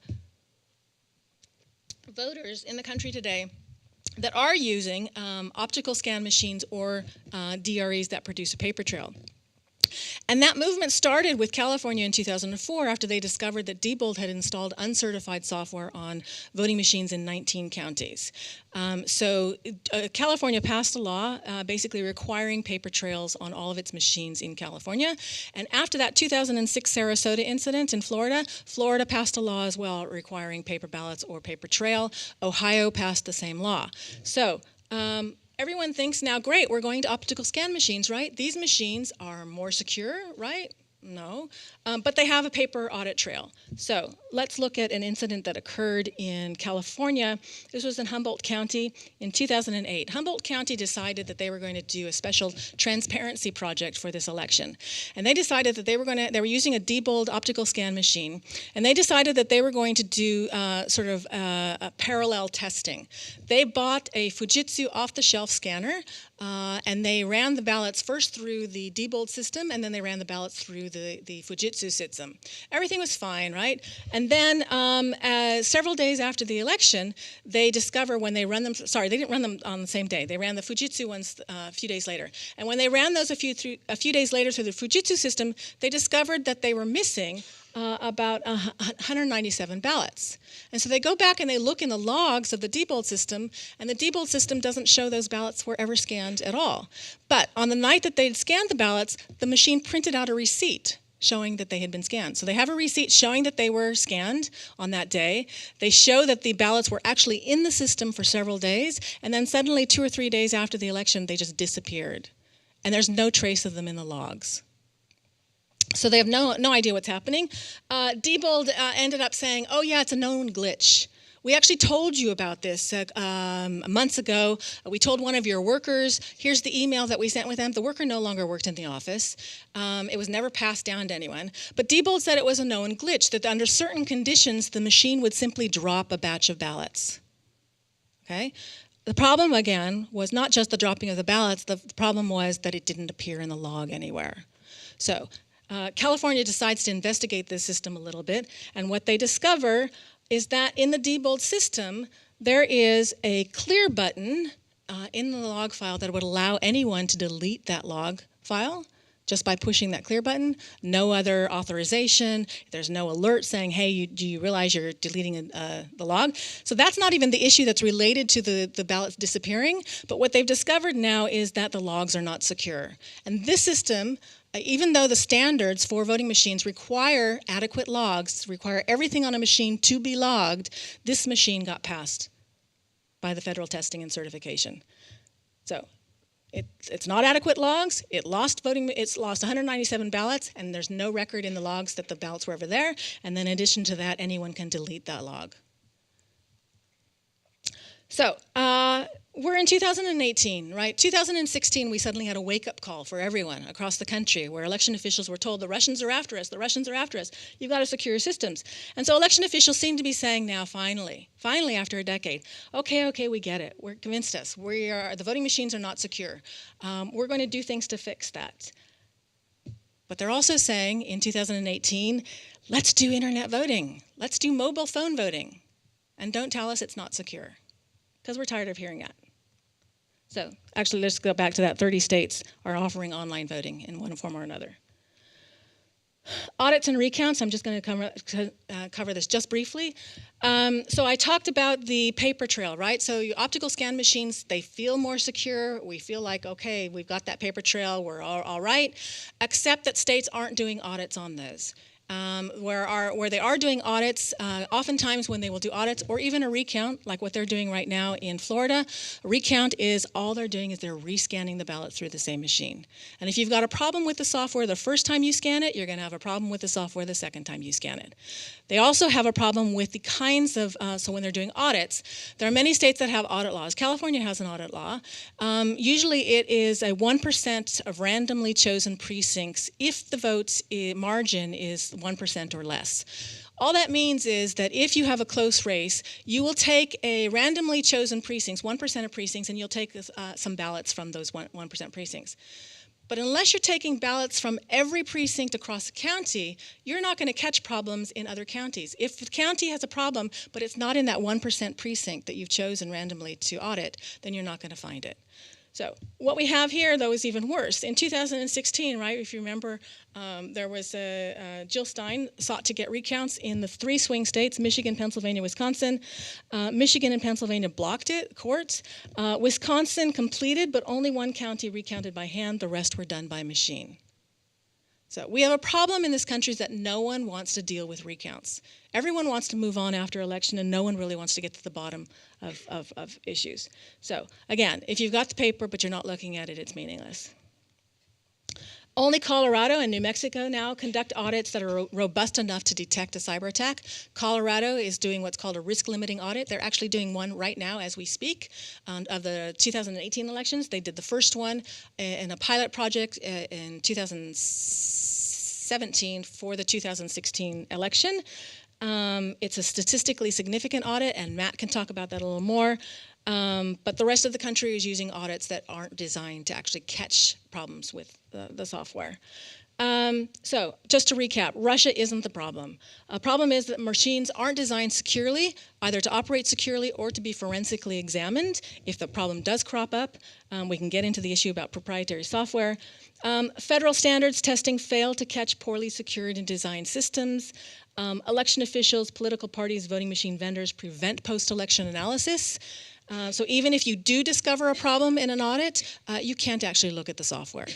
voters in the country today that are using optical scan machines or DREs that produce a paper trail. And that movement started with California in 2004 after they discovered that Diebold had installed uncertified software on voting machines in 19 counties. So California passed a law basically requiring paper trails on all of its machines in California. And after that 2006 Sarasota incident in Florida, Florida passed a law as well requiring paper ballots or paper trail. Ohio passed the same law. So everyone thinks now, great, we're going to optical scan machines, right? These machines are more secure, right? No, but they have a paper audit trail. So let's look at an incident that occurred in California. This was in Humboldt County in 2008. Humboldt County decided that they were going to do a special transparency project for this election. And they decided that they were using a Diebold optical scan machine, and they decided that they were going to do a parallel testing. They bought a Fujitsu off-the-shelf scanner, and they ran the ballots first through the Diebold system, and then they ran the ballots through the Fujitsu system. Everything was fine, right? And then several days after the election, they discover when they run them, they didn't run them on the same day. They ran the Fujitsu ones a few days later. And when they ran those a few days later through the Fujitsu system, they discovered that they were missing about 197 ballots. And so they go back and they look in the logs of the Diebold system, and the Diebold system doesn't show those ballots were ever scanned at all. But on the night that they'd scanned the ballots, the machine printed out a receipt showing that they had been scanned. So they have a receipt showing that they were scanned on that day. They show that the ballots were actually in the system for several days, and then suddenly 2 or 3 days after the election, they just disappeared. And there's no trace of them in the logs. So they have no idea what's happening. Diebold ended up saying, oh yeah, it's a known glitch. We actually told you about this months ago. We told one of your workers, here's the email that we sent with them. The worker no longer worked in the office. It was never passed down to anyone. But Diebold said it was a known glitch, that under certain conditions, the machine would simply drop a batch of ballots. Okay? The problem, again, was not just the dropping of the ballots. The problem was that it didn't appear in the log anywhere. So California decides to investigate this system a little bit, and what they discover is that in the Diebold system, there is a clear button in the log file that would allow anyone to delete that log file. just by pushing that clear button. No other authorization. There's no alert saying, hey, do you realize you're deleting the log? So that's not even the issue that's related to the ballots disappearing. But what they've discovered now is that the logs are not secure. And this system, even though the standards for voting machines require adequate logs, require everything on a machine to be logged, this machine got passed by the federal testing and certification. So it's not adequate logs. It's lost 197 ballots, and there's no record in the logs that the ballots were ever there. And then in addition to that, anyone can delete that log. So we're in 2018, right? 2016, we suddenly had a wake-up call for everyone across the country where election officials were told, the Russians are after us, the Russians are after us. You've got to secure your systems. And so election officials seem to be saying now, finally after a decade, okay, we get it. We're convinced us. The voting machines are not secure. We're going to do things to fix that. But they're also saying in 2018, let's do internet voting. Let's do mobile phone voting. And don't tell us it's not secure, because we're tired of hearing that. So actually, let's go back to that. 30 states are offering online voting in one form or another. Audits and recounts, I'm just going to cover this just briefly. So I talked about the paper trail, right? So your optical scan machines, they feel more secure. We feel like, okay, we've got that paper trail, we're all right, except that states aren't doing audits on those. Where they are doing audits, oftentimes when they will do audits or even a recount, like what they're doing right now in Florida, a recount is all they're doing is they're rescanning the ballot through the same machine. And if you've got a problem with the software the first time you scan it, you're going to have a problem with the software the second time you scan it. They also have a problem with the kinds of, so when they're doing audits, there are many states that have audit laws. California has an audit law. Usually it is a 1% of randomly chosen precincts if the votes margin is 1% or less. All that means is that if you have a close race, you will take a randomly chosen precincts, 1% of precincts, and you'll take some ballots from those 1% precincts. But unless you're taking ballots from every precinct across the county, you're not going to catch problems in other counties. If the county has a problem, but it's not in that 1% precinct that you've chosen randomly to audit, then you're not going to find it. So what we have here, though, is even worse. In 2016, right, if you remember, there was Jill Stein sought to get recounts in the 3 swing states, Michigan, Pennsylvania, Wisconsin. Michigan and Pennsylvania blocked it, courts. Wisconsin completed, but only 1 county recounted by hand. The rest were done by machine. So we have a problem in this country that no one wants to deal with recounts. Everyone wants to move on after election, and no one really wants to get to the bottom of issues. So again, if you've got the paper but you're not looking at it, it's meaningless. Only Colorado and New Mexico now conduct audits that are robust enough to detect a cyber attack. Colorado is doing what's called a risk-limiting audit. They're actually doing one right now as we speak of the 2018 elections. They did the first one in a pilot project in 2017 for the 2016 election. It's a statistically significant audit, and Matt can talk about that a little more. But the rest of the country is using audits that aren't designed to actually catch problems with the software. So just to recap, Russia isn't the problem. The problem is that machines aren't designed securely, either to operate securely or to be forensically examined. If the problem does crop up, we can get into the issue about proprietary software. Federal standards testing fail to catch poorly secured and designed systems. Election officials, political parties, voting machine vendors prevent post-election analysis. So even if you do discover a problem in an audit, you can't actually look at the software.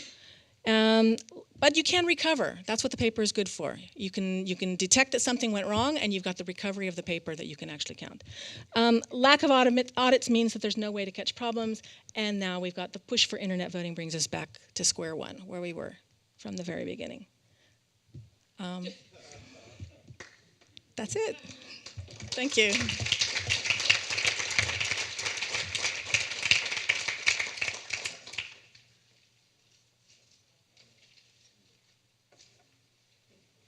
But you can recover. That's what the paper is good for. You can detect that something went wrong, and you've got the recovery of the paper that you can actually count. Lack of audits means that there's no way to catch problems, and now we've got the push for internet voting brings us back to square one, where we were from the very beginning. That's it. Thank you.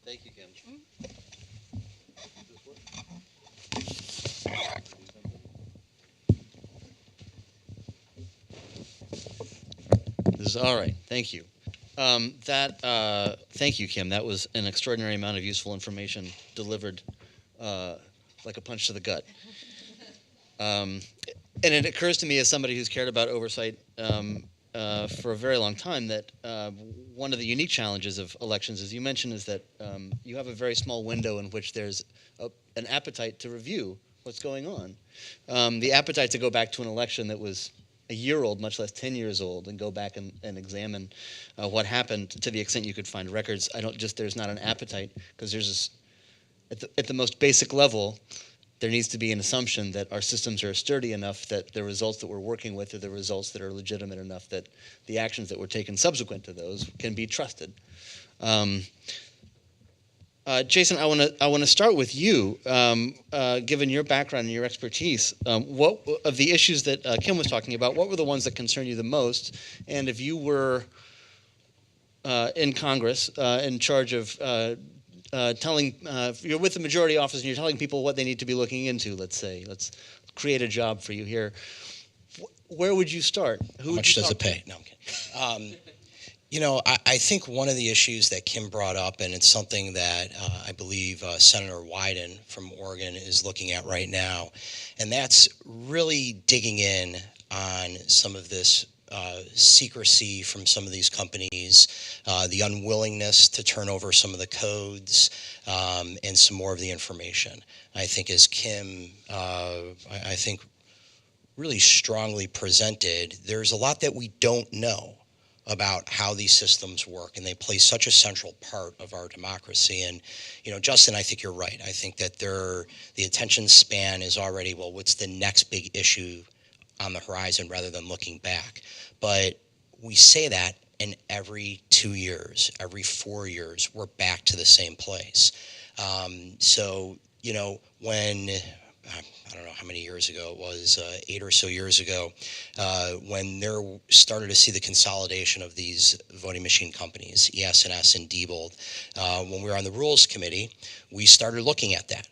Thank you, Kim. This is all right. Thank you. Thank you, Kim. That was an extraordinary amount of useful information delivered like a punch to the gut. And it occurs to me, as somebody who's cared about oversight for a very long time that one of the unique challenges of elections, as you mentioned, is that you have a very small window in which there's an appetite to review what's going on. The appetite to go back to an election that was a year old, much less 10 years old, and go back and examine what happened to the extent you could find records. There's not an appetite, because there's at the most basic level, there needs to be an assumption that our systems are sturdy enough that the results that we're working with are the results that are legitimate enough that the actions that were taken subsequent to those can be trusted. Jason, I want to start with you. Given your background and your expertise, what of the issues that Kim was talking about, what were the ones that concerned you the most? And if you were in Congress in charge of you're with the majority office and you're telling people what they need to be looking into, let's create a job for you here. Where would you start? How much does it pay? No, I'm kidding. I think one of the issues that Kim brought up, and it's something that I believe Senator Wyden from Oregon is looking at right now, and that's really digging in on some of this secrecy from some of these companies, the unwillingness to turn over some of the codes, and some more of the information. I think as Kim, I think really strongly presented, there's a lot that we don't know about how these systems work, and they play such a central part of our democracy. And, Justin, I think you're right. I think that the attention span is already, well, what's the next big issue on the horizon rather than looking back. But we say that, and every 2 years, every 4 years, we're back to the same place. When I don't know how many years ago it was, 8 or so years ago, when there started to see the consolidation of these voting machine companies, ES&S and Diebold, when we were on the Rules Committee, we started looking at that.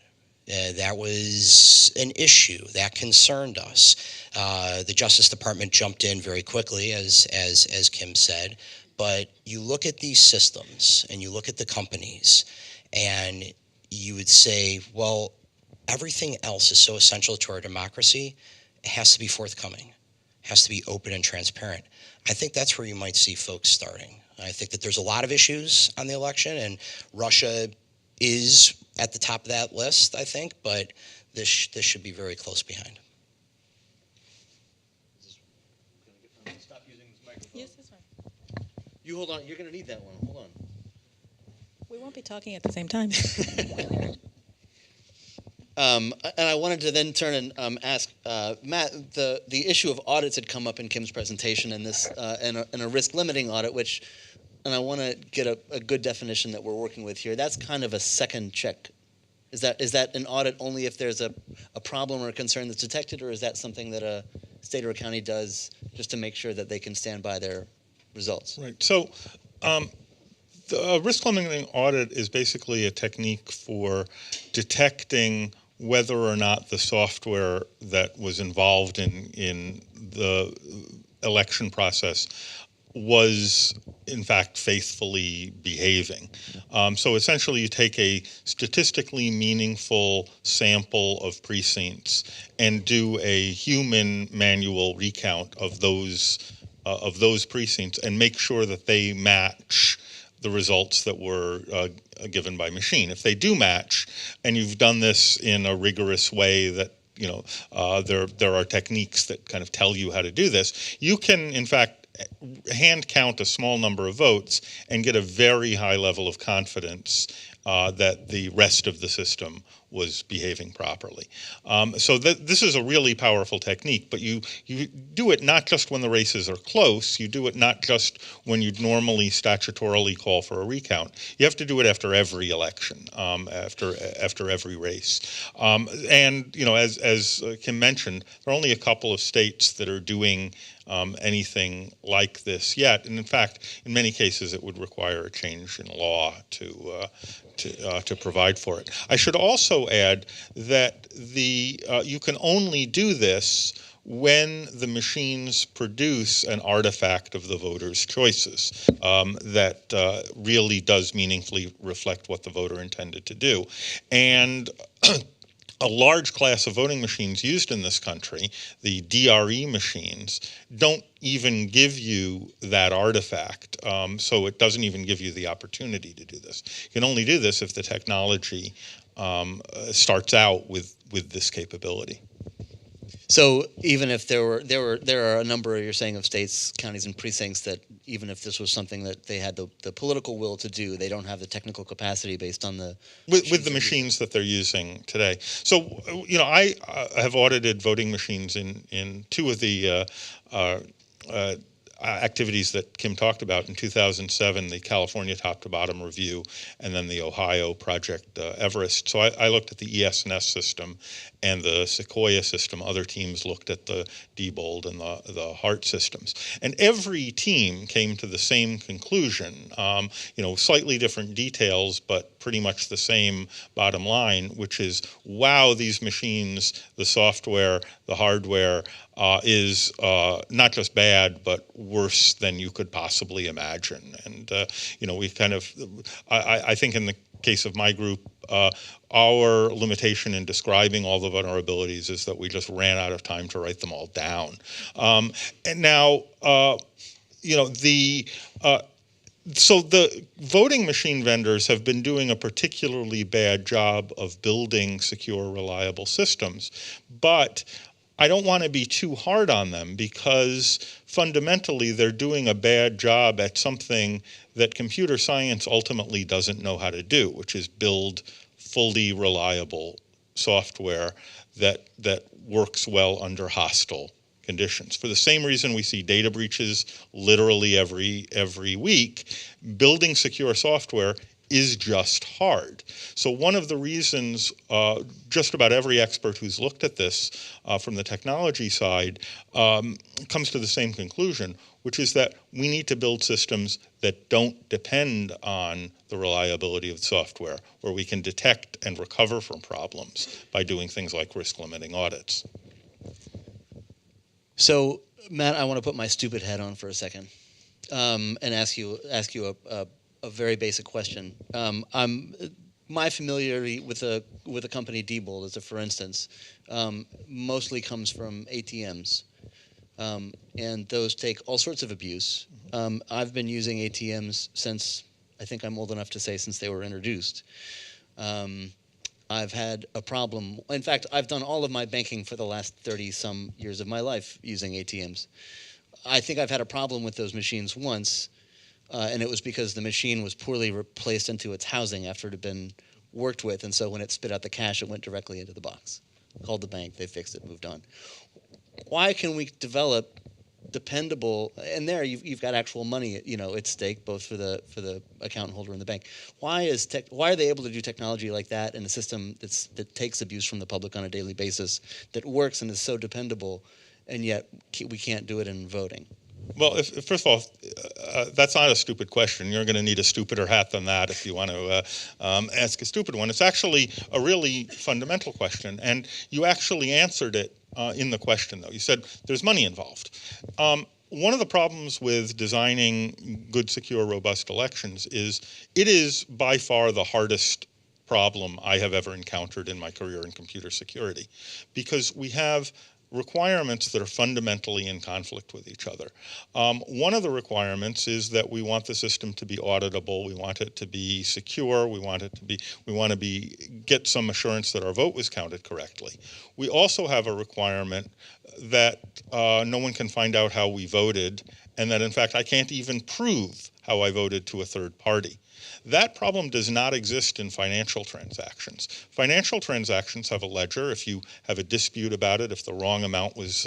That was an issue that concerned us. The Justice Department jumped in very quickly, as Kim said. But you look at these systems and you look at the companies, and you would say, well, everything else is so essential to our democracy. It has to be forthcoming, has to be open and transparent. I think that's where you might see folks starting. I think that there's a lot of issues on the election, and Russia is at the top of that list, I think, but this should be very close behind. Stop using this microphone. Yes, that's fine. You hold on. You're going to need that one. Hold on. We won't be talking at the same time. And I wanted to then turn and ask Matt. The issue of audits had come up in Kim's presentation, and this and a risk limiting audit, which, and I want to get a good definition that we're working with here. That's kind of a second check. Is that an audit only if there's a problem or a concern that's detected, or is that something that a state or a county does just to make sure that they can stand by their results? Right. So the risk limiting audit is basically a technique for detecting whether or not the software that was involved in the election process was in fact faithfully behaving. So essentially you take a statistically meaningful sample of precincts and do a human manual recount of those precincts and make sure that they match the results that were given by machine. If they do match, and you've done this in a rigorous way that there are techniques that kind of tell you how to do this, you can in fact hand count a small number of votes and get a very high level of confidence that the rest of the system was behaving properly. So this is a really powerful technique, but you do it not just when the races are close, you do it not just when you'd normally statutorily call for a recount. You have to do it after every election, after every race. And as Kim mentioned, there are only a couple of states that are doing anything like this yet, and in fact, in many cases, it would require a change in law to provide for it. I should also add that you can only do this when the machines produce an artifact of the voters' choices that really does meaningfully reflect what the voter intended to do. And a large class of voting machines used in this country, the DRE machines, don't even give you that artifact. So it doesn't even give you the opportunity to do this. You can only do this if the technology starts out with this capability. So even if there are a number, you're saying, of states, counties, and precincts that even if this was something that they had the political will to do, they don't have the technical capacity based on the with the machines that they're using today. So I have audited voting machines in two of the activities that Kim talked about. In 2007, the California top-to-bottom review, and then the Ohio Project Everest. So I looked at the ES&S system and the Sequoia system. Other teams looked at the Diebold and the HART systems. And every team came to the same conclusion, slightly different details, but pretty much the same bottom line, which is, wow, these machines, the software, the hardware, is not just bad, but worse than you could possibly imagine. And, we kind of, I think in the case of my group, our limitation in describing all the vulnerabilities is that we just ran out of time to write them all down. And now, so the voting machine vendors have been doing a particularly bad job of building secure, reliable systems, but I don't want to be too hard on them because fundamentally they're doing a bad job at something that computer science ultimately doesn't know how to do, which is build fully reliable software that works well under hostile conditions. For the same reason we see data breaches literally every week, building secure software is just hard. So one of the reasons just about every expert who's looked at this from the technology side comes to the same conclusion, which is that we need to build systems that don't depend on the reliability of the software, where we can detect and recover from problems by doing things like risk-limiting audits. So, Matt, I want to put my stupid head on for a second and ask you a very basic question. My familiarity with the company Diebold, as a for instance, mostly comes from ATMs, and those take all sorts of abuse. I've been using ATMs since, I think I'm old enough to say, since they were introduced. I've had a problem. In fact, I've done all of my banking for the last 30-some years of my life using ATMs. I think I've had a problem with those machines once, and it was because the machine was poorly replaced into its housing after it had been worked with, and so when it spit out the cash, it went directly into the box. Called the bank, they fixed it, moved on. Why can we develop dependable, and there you've got actual money at stake, both for the account holder and the bank. Why are they able to do technology like that in a system that takes abuse from the public on a daily basis, that works and is so dependable, and yet we can't do it in voting? Well, first of all, that's not a stupid question. You're going to need a stupider hat than that if you want to ask a stupid one. It's actually a really fundamental question, and you actually answered it in the question, though. You said there's money involved. One of the problems with designing good, secure, robust elections is it is by far the hardest problem I have ever encountered in my career in computer security, because we have requirements that are fundamentally in conflict with each other. One of the requirements is that we want the system to be auditable. We want it to be secure. We want to get some assurance that our vote was counted correctly. We also have a requirement that no one can find out how we voted, and that in fact I can't even prove how I voted to a third party. That problem does not exist in financial transactions. Financial transactions have a ledger. If you have a dispute about it, if the wrong amount was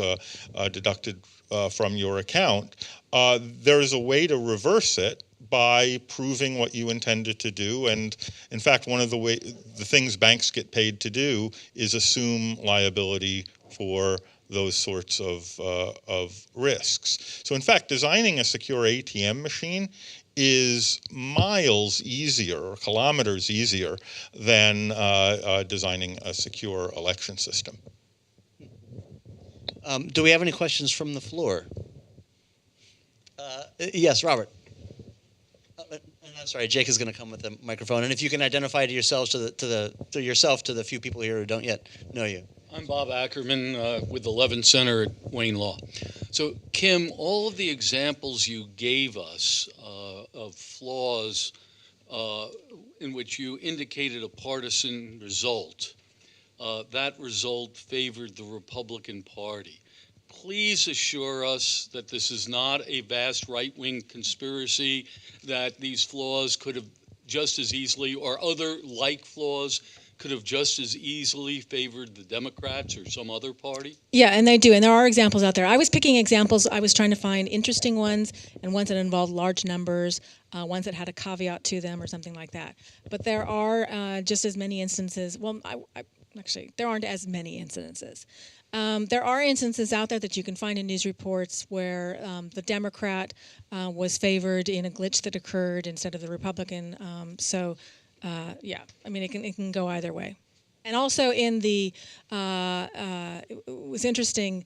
deducted from your account, there is a way to reverse it by proving what you intended to do. And in fact, one of the things banks get paid to do is assume liability for those sorts of risks. So in fact, designing a secure ATM machine is miles easier, or kilometers easier, than designing a secure election system. Do we have any questions from the floor? Yes, Robert. And Sorry, Jake is going to come with the microphone, and if you can identify to yourselves to the few people here who don't yet know you. I'm Bob Ackerman with the Levin Center at Wayne Law. So, Kim, all of the examples you gave us of flaws in which you indicated a partisan result, that result favored the Republican Party. Please assure us that this is not a vast right-wing conspiracy, that these flaws could have just as easily, or other like flaws, could have just as easily favored the Democrats or some other party? Yeah, and they do, and there are examples out there. I was picking examples. I was trying to find interesting ones and ones that involved large numbers, ones that had a caveat to them or something like that. But there are just as many instances. Well, actually, there aren't as many incidences. There are instances out there that you can find in news reports where the Democrat was favored in a glitch that occurred instead of the Republican. Yeah, I mean, it can go either way. And also in the, it was interesting,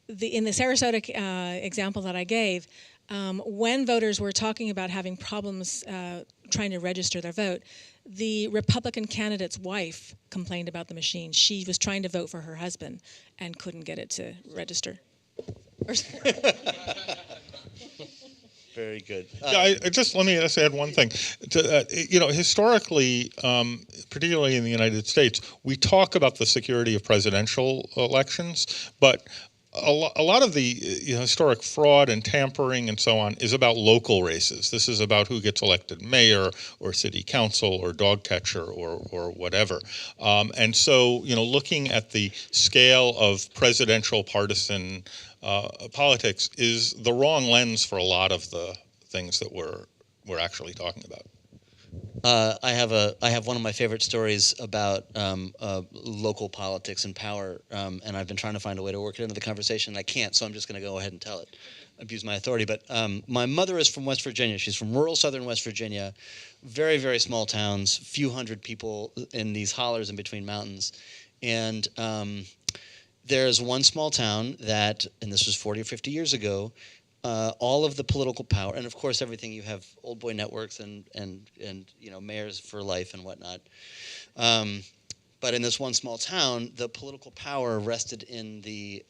in the Sarasota example that I gave, when voters were talking about having problems trying to register their vote, the Republican candidate's wife complained about the machine. She was trying to vote for her husband and couldn't get it to register. Very good. Yeah, let me just add one thing. Historically, particularly in the United States, we talk about the security of presidential elections, but a lot of the historic fraud and tampering and so on is about local races. This is about who gets elected mayor or city council or dog catcher or whatever. And so, looking at the scale of presidential partisan politics is the wrong lens for a lot of the things that we're actually talking about. I have one of my favorite stories about local politics and power, and I've been trying to find a way to work it into the conversation, and I can't, so I'm just going to go ahead and tell it, abuse my authority. But my mother is from West Virginia. She's from rural southern West Virginia, very, very small towns, few hundred people in these hollers in between mountains. And there's one small town that, and this was 40 or 50 years ago, all of the political power, and of course everything, you have old boy networks and mayors for life and whatnot. But in this one small town, the political power rested in the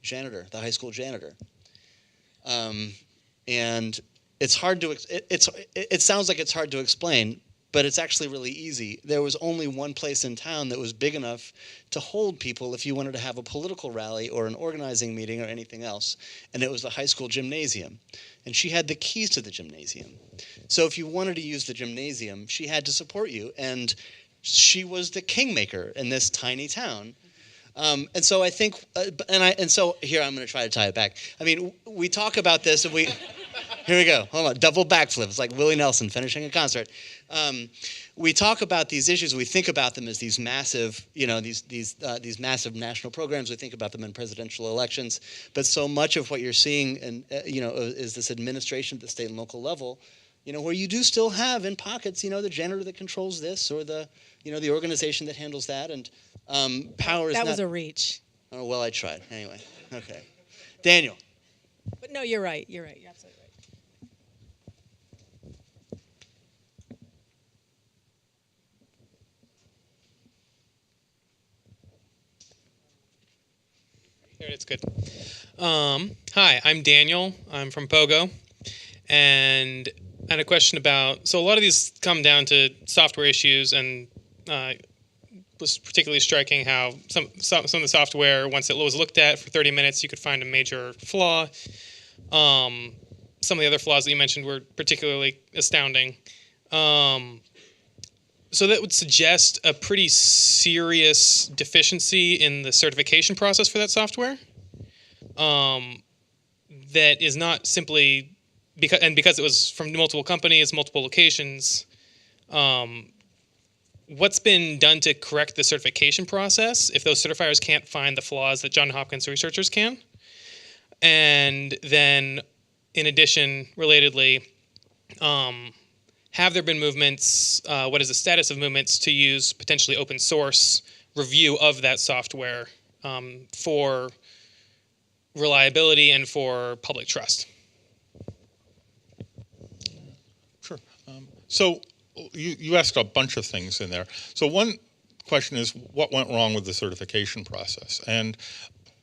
janitor, the high school janitor. And it's hard to it sounds like it's hard to explain, but it's actually really easy. There was only one place in town that was big enough to hold people if you wanted to have a political rally or an organizing meeting or anything else, and it was the high school gymnasium. And she had the keys to the gymnasium. So if you wanted to use the gymnasium, she had to support you, and she was the kingmaker in this tiny town. And so I think, so here I'm going to try to tie it back. I mean, we talk about this, and here we go. Hold on, double backflip. It's like Willie Nelson finishing a concert. We talk about these issues. We think about them as these massive, these massive national programs. We think about them in presidential elections. But so much of what you're seeing, is this administration at the state and local level, where you do still have in pockets, the janitor that controls this, or the organization that handles that, and power is that not. was a reach. Oh well, I tried anyway. Okay, Daniel. But no, you're right. You're right. You're absolutely right. Here, it's good. Hi, I'm Daniel. I'm from POGO, and I had a question about. So a lot of these come down to software issues, and was particularly striking how some of the software, once it was looked at for 30 minutes, you could find a major flaw. Some of the other flaws that you mentioned were particularly astounding. So that would suggest a pretty serious deficiency in the certification process for that software. That is not simply because it was from multiple companies, multiple locations. What's been done to correct the certification process if those certifiers can't find the flaws that Johns Hopkins researchers can? And then, in addition, relatedly, have there been movements, what is the status of movements to use potentially open source review of that software for reliability and for public trust? Sure. So you asked a bunch of things in there. So one question is, what went wrong with the certification process? And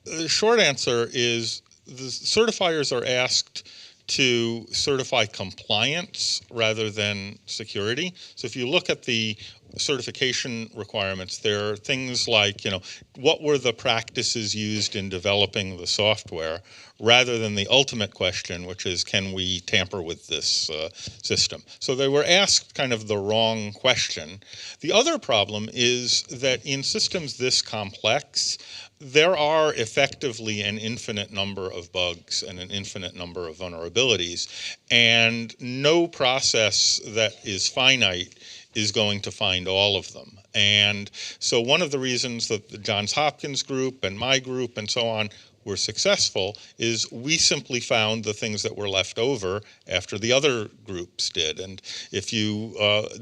the short answer is the certifiers are asked to certify compliance rather than security. So if you look at the certification requirements, there are things like, what were the practices used in developing the software, rather than the ultimate question, which is, can we tamper with this system? So they were asked kind of the wrong question. The other problem is that in systems this complex, there are effectively an infinite number of bugs and an infinite number of vulnerabilities, and no process that is finite is going to find all of them. And so one of the reasons that the Johns Hopkins group and my group and so on were successful is we simply found the things that were left over after the other groups did. And if you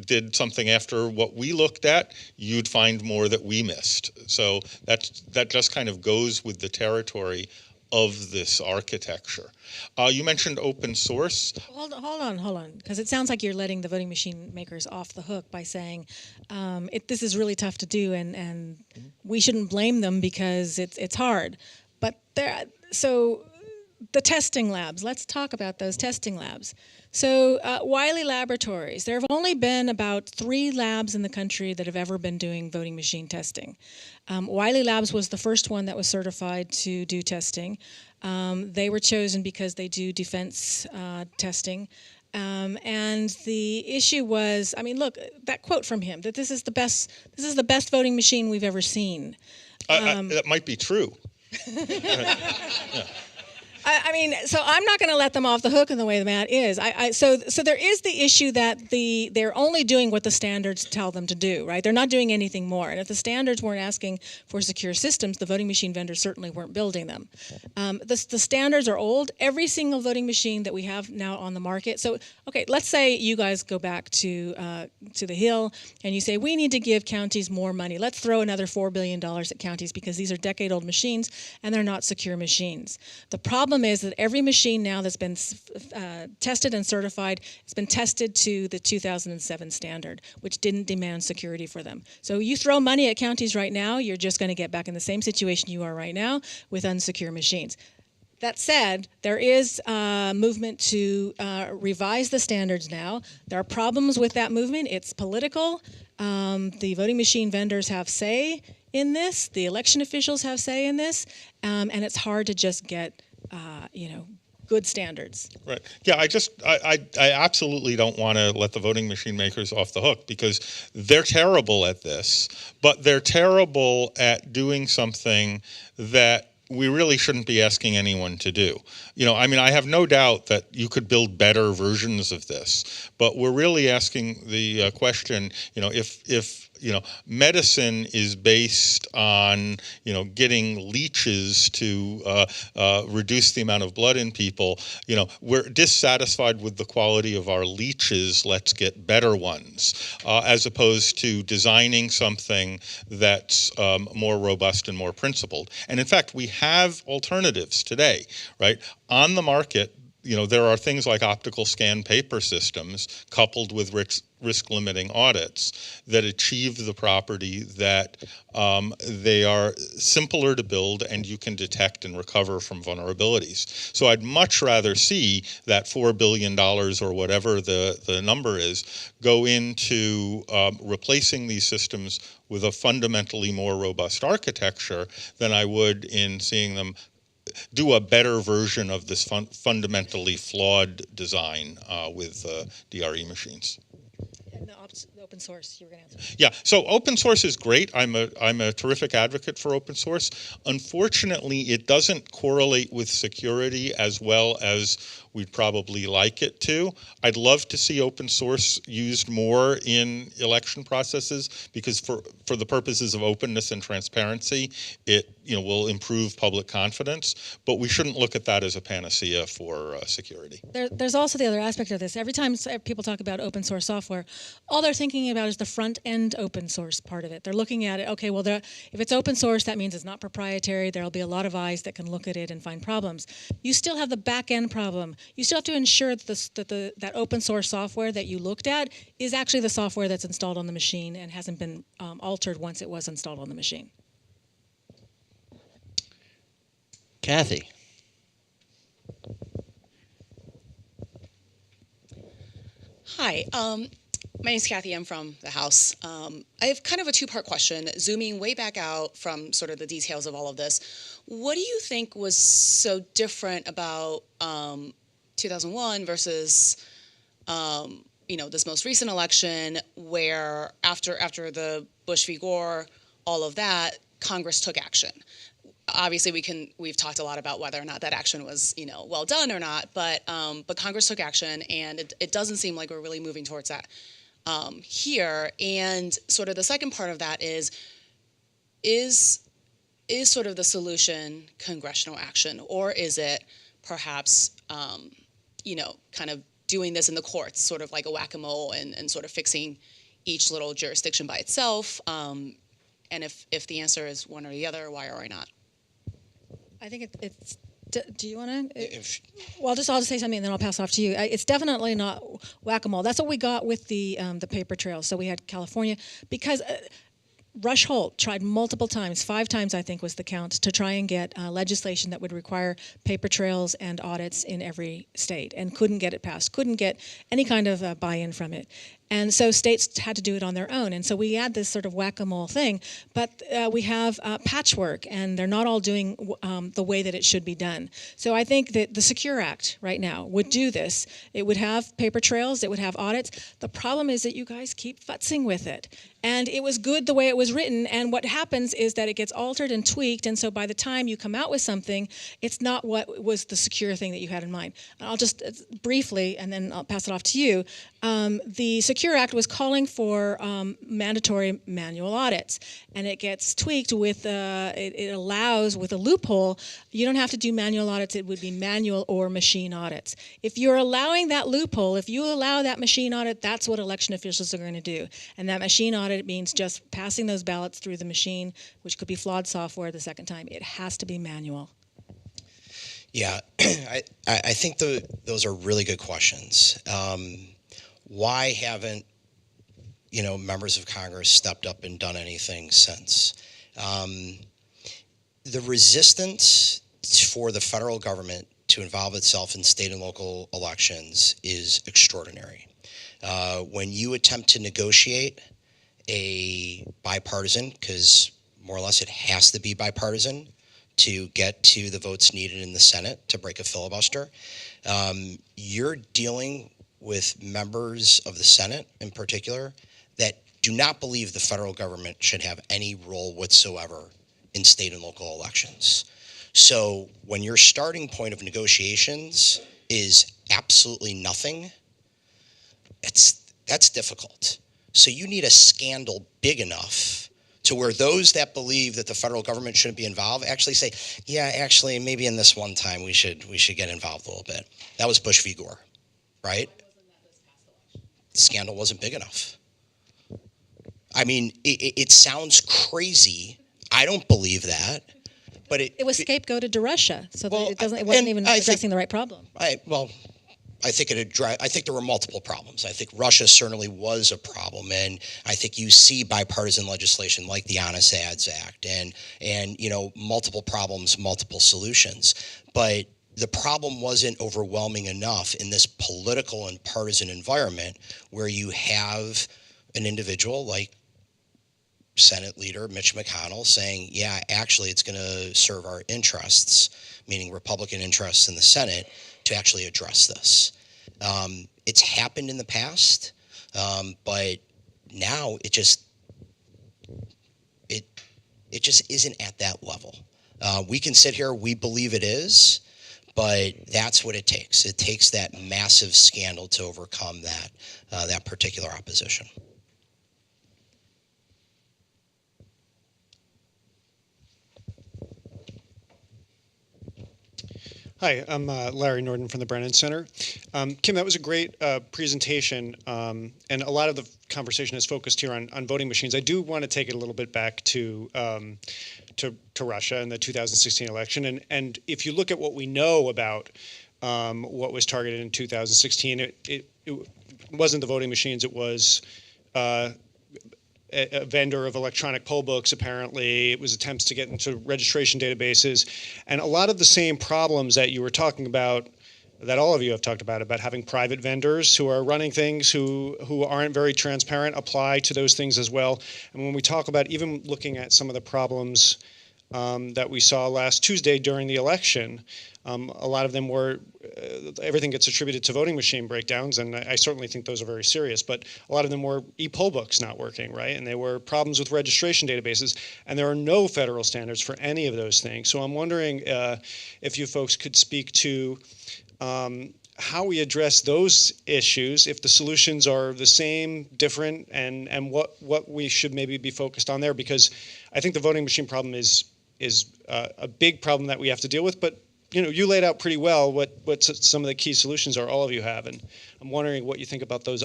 did something after what we looked at, you'd find more that we missed. So that just kind of goes with the territory of this architecture. You mentioned open source. Hold on, because it sounds like you're letting the voting machine makers off the hook by saying this is really tough to do, and we shouldn't blame them because it's hard. But so the testing labs. Let's talk about those testing labs. So Wiley Laboratories. There have only been about 3 labs in the country that have ever been doing voting machine testing. Wiley Labs was the first one that was certified to do testing. They were chosen because they do defense testing. And the issue was, look, that quote from him, that this is the best voting machine we've ever seen. That might be true. Yeah. So I'm not going to let them off the hook in the way that is. So there is the issue that they're only doing what the standards tell them to do, right? They're not doing anything more. And if the standards weren't asking for secure systems, the voting machine vendors certainly weren't building them. The standards are old. Every single voting machine that we have now on the market. So, okay, let's say you guys go back to the Hill and you say, we need to give counties more money. Let's throw another $4 billion at counties because these are decade-old machines and they're not secure machines. The problem is that every machine now that's been tested and certified has been tested to the 2007 standard, which didn't demand security for them. So you throw money at counties right now, you're just going to get back in the same situation you are right now with unsecure machines. That said, there is movement to revise the standards now. There are problems with that movement. It's political. The voting machine vendors have say in this. The election officials have say in this. And it's hard to just get good standards. Right. Yeah, I absolutely don't want to let the voting machine makers off the hook because they're terrible at this, but they're terrible at doing something that we really shouldn't be asking anyone to do. I have no doubt that you could build better versions of this, but we're really asking the question, if medicine is based on, getting leeches to reduce the amount of blood in people, we're dissatisfied with the quality of our leeches, let's get better ones, as opposed to designing something that's more robust and more principled. And in fact, we have alternatives today, right? On the market, there are things like optical scan paper systems coupled with risk limiting audits that achieve the property that they are simpler to build and you can detect and recover from vulnerabilities. So I'd much rather see that $4 billion or whatever the number is go into replacing these systems with a fundamentally more robust architecture than I would in seeing them do a better version of this fundamentally flawed design with DRE machines. And the open source, you were going to answer. Yeah, so open source is great. I'm a terrific advocate for open source. Unfortunately, it doesn't correlate with security as well as we'd probably like it to. I'd love to see open source used more in election processes because for the purposes of openness and transparency, it will improve public confidence, but we shouldn't look at that as a panacea for security. There's also the other aspect of this. Every time people talk about open source software, all they're thinking thinking about is the front end open source part of it. They're looking at it, okay, well, if it's open source, that means it's not proprietary. There'll be a lot of eyes that can look at it and find problems. You still have the back end problem. You still have to ensure that that open source software that you looked at is actually the software that's installed on the machine and hasn't been altered once it was installed on the machine. Kathy. Hi, my name is Kathy. I'm from the House. I have kind of a two-part question, zooming way back out from sort of the details of all of this. What do you think was so different about 2001 versus, this most recent election, where after the Bush v. Gore, all of that, Congress took action? Obviously, we've talked a lot about whether or not that action was, well done or not, but Congress took action, and it doesn't seem like we're really moving towards that here. And sort of the second part of that is sort of the solution congressional action, or is it perhaps, kind of doing this in the courts, sort of like a whack-a-mole, and sort of fixing each little jurisdiction by itself? And if the answer is one or the other, why or why not? I think it's. Do you want to? Well, I'll just say something, and then I'll pass it off to you. It's definitely not whack-a-mole. That's what we got with the paper trails. So we had California, because Rush Holt tried multiple times, 5 times I think was the count, to try and get legislation that would require paper trails and audits in every state, and couldn't get it passed, couldn't get any kind of buy-in from it. And so states had to do it on their own. And so we had this sort of whack-a-mole thing, but we have patchwork, and they're not all doing the way that it should be done. So I think that the Secure Act right now would do this. It would have paper trails, it would have audits. The problem is that you guys keep futzing with it. And it was good the way it was written, and what happens is that it gets altered and tweaked, and so by the time you come out with something, it's not what was the secure thing that you had in mind. I'll just briefly, and then I'll pass it off to you. The Secure Act was calling for mandatory manual audits, and it gets tweaked with, it allows, with a loophole, you don't have to do manual audits, it would be manual or machine audits. If you're allowing that loophole, if you allow that machine audit, that's what election officials are going to do. And that machine audit means just passing those ballots through the machine, which could be flawed software the second time. It has to be manual. Yeah, I think those are really good questions. Why haven't members of Congress stepped up and done anything since? The resistance for the federal government to involve itself in state and local elections is extraordinary. When you attempt to negotiate a bipartisan, because more or less it has to be bipartisan to get to the votes needed in the Senate to break a filibuster, you're dealing with members of the Senate in particular that do not believe the federal government should have any role whatsoever in state and local elections. So when your starting point of negotiations is absolutely nothing, that's difficult. So you need a scandal big enough to where those that believe that the federal government shouldn't be involved actually say, yeah, actually, maybe in this one time we should get involved a little bit. That was Bush v. Gore, right? The scandal wasn't big enough. I mean, it sounds crazy. I don't believe that, but it was scapegoated to Russia, so it wasn't even addressing the right problem. I think there were multiple problems. I think Russia certainly was a problem, and I think you see bipartisan legislation like the Honest Ads Act and multiple problems, multiple solutions. But the problem wasn't overwhelming enough in this political and partisan environment where you have an individual like Senate Leader Mitch McConnell saying, yeah, actually it's going to serve our interests, meaning Republican interests in the Senate, to actually address this. It's happened in the past, but now it just isn't at that level. We can sit here, we believe it is, but that's what it takes. It takes that massive scandal to overcome that particular opposition. Hi, I'm Larry Norden from the Brennan Center. Kim, that was a great presentation, and a lot of the conversation is focused here on voting machines. I do want to take it a little bit back to Russia and the 2016 election, and if you look at what we know about what was targeted in 2016, it wasn't the voting machines, it was a vendor of electronic poll books, apparently. It was attempts to get into registration databases. And a lot of the same problems that you were talking about, that all of you have talked about having private vendors who are running things who aren't very transparent, apply to those things as well. And when we talk about even looking at some of the problems that we saw last Tuesday during the election, a lot of them were, everything gets attributed to voting machine breakdowns, and I certainly think those are very serious, but a lot of them were e-poll books not working, right? And there were problems with registration databases, and there are no federal standards for any of those things. So I'm wondering if you folks could speak to how we address those issues, if the solutions are the same, different, and what we should maybe be focused on there, because I think the voting machine problem is a big problem that we have to deal with, but you laid out pretty well what some of the key solutions are, all of you have, and I'm wondering what you think about those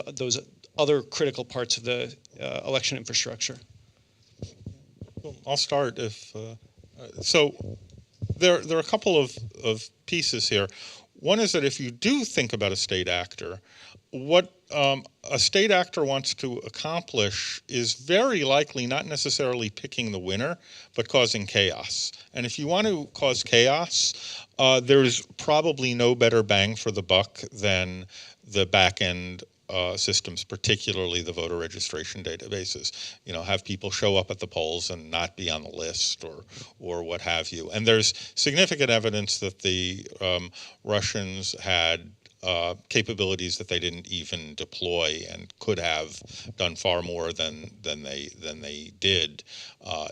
other critical parts of the election infrastructure. Well, I'll start. So there are a couple of pieces here. One is that if you do think about a state actor, what a state actor wants to accomplish is very likely not necessarily picking the winner, but causing chaos. And if you want to cause chaos, there's probably no better bang for the buck than the back-end systems, particularly the voter registration databases. Have people show up at the polls and not be on the list or what have you. And there's significant evidence that the Russians had capabilities that they didn't even deploy and could have done far more than they did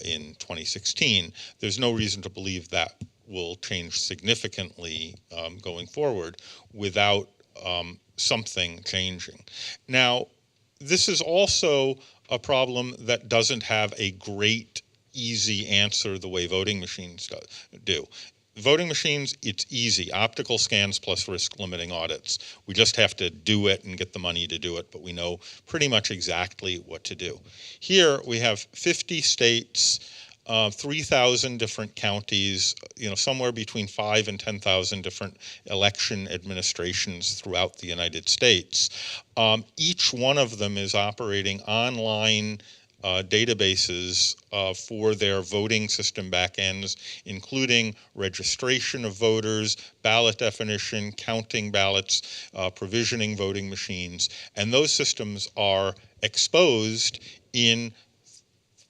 in 2016. There's no reason to believe that will change significantly going forward without something changing. Now, this is also a problem that doesn't have a great, easy answer the way voting machines do. Voting machines, it's easy. Optical scans plus risk limiting audits. We just have to do it and get the money to do it, but we know pretty much exactly what to do. Here we have 50 states, 3,000 different counties, somewhere between 5,000 and 10,000 different election administrations throughout the United States. Each one of them is operating online databases for their voting system backends, including registration of voters, ballot definition, counting ballots, provisioning voting machines, and those systems are exposed in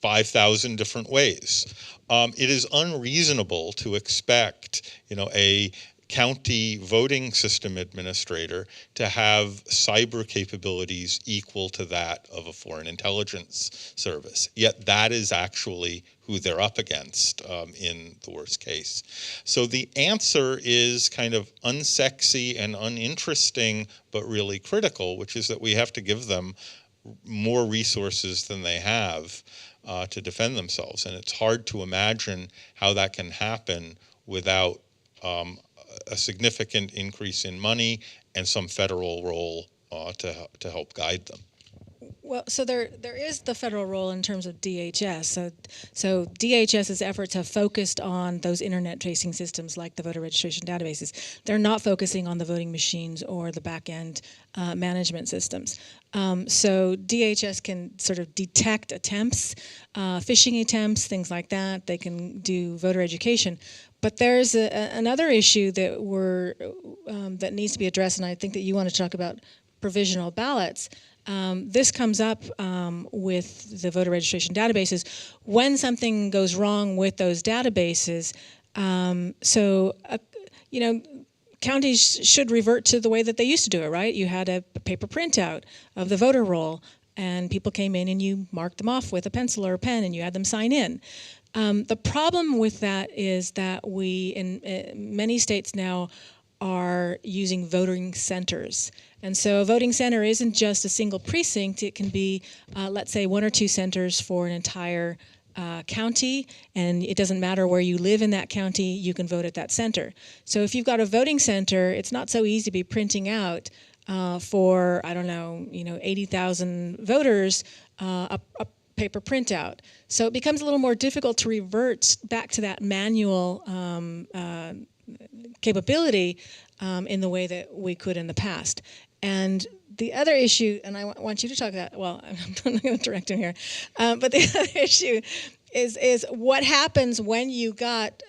5,000 different ways. It is unreasonable to expect, a county voting system administrator to have cyber capabilities equal to that of a foreign intelligence service. Yet that is actually who they're up against in the worst case. So the answer is kind of unsexy and uninteresting, but really critical, which is that we have to give them more resources than they have to defend themselves. And it's hard to imagine how that can happen without a significant increase in money and some federal role to help guide them. Well, so there is the federal role in terms of DHS. So DHS's efforts have focused on those internet-facing systems like the voter registration databases. They're not focusing on the voting machines or the back-end management systems. So DHS can sort of detect attempts, phishing attempts, things like that. They can do voter education. But there's another issue that that needs to be addressed, and I think that you want to talk about provisional ballots. This comes up with the voter registration databases when something goes wrong with those databases. Counties should revert to the way that they used to do it, right? You had a paper printout of the voter roll, and people came in and you marked them off with a pencil or a pen, and you had them sign in. The problem with that is that we, in many states now, are using voting centers. And so a voting center isn't just a single precinct. It can be, let's say, one or two centers for an entire county, and it doesn't matter where you live in that county, you can vote at that center. So if you've got a voting center, it's not so easy to be printing out for, I don't know, 80,000 voters a paper printout. So it becomes a little more difficult to revert back to that manual capability in the way that we could in the past. And the other issue, and I want you to talk about, well, I'm not going to direct him here, but the other issue is what happens when you got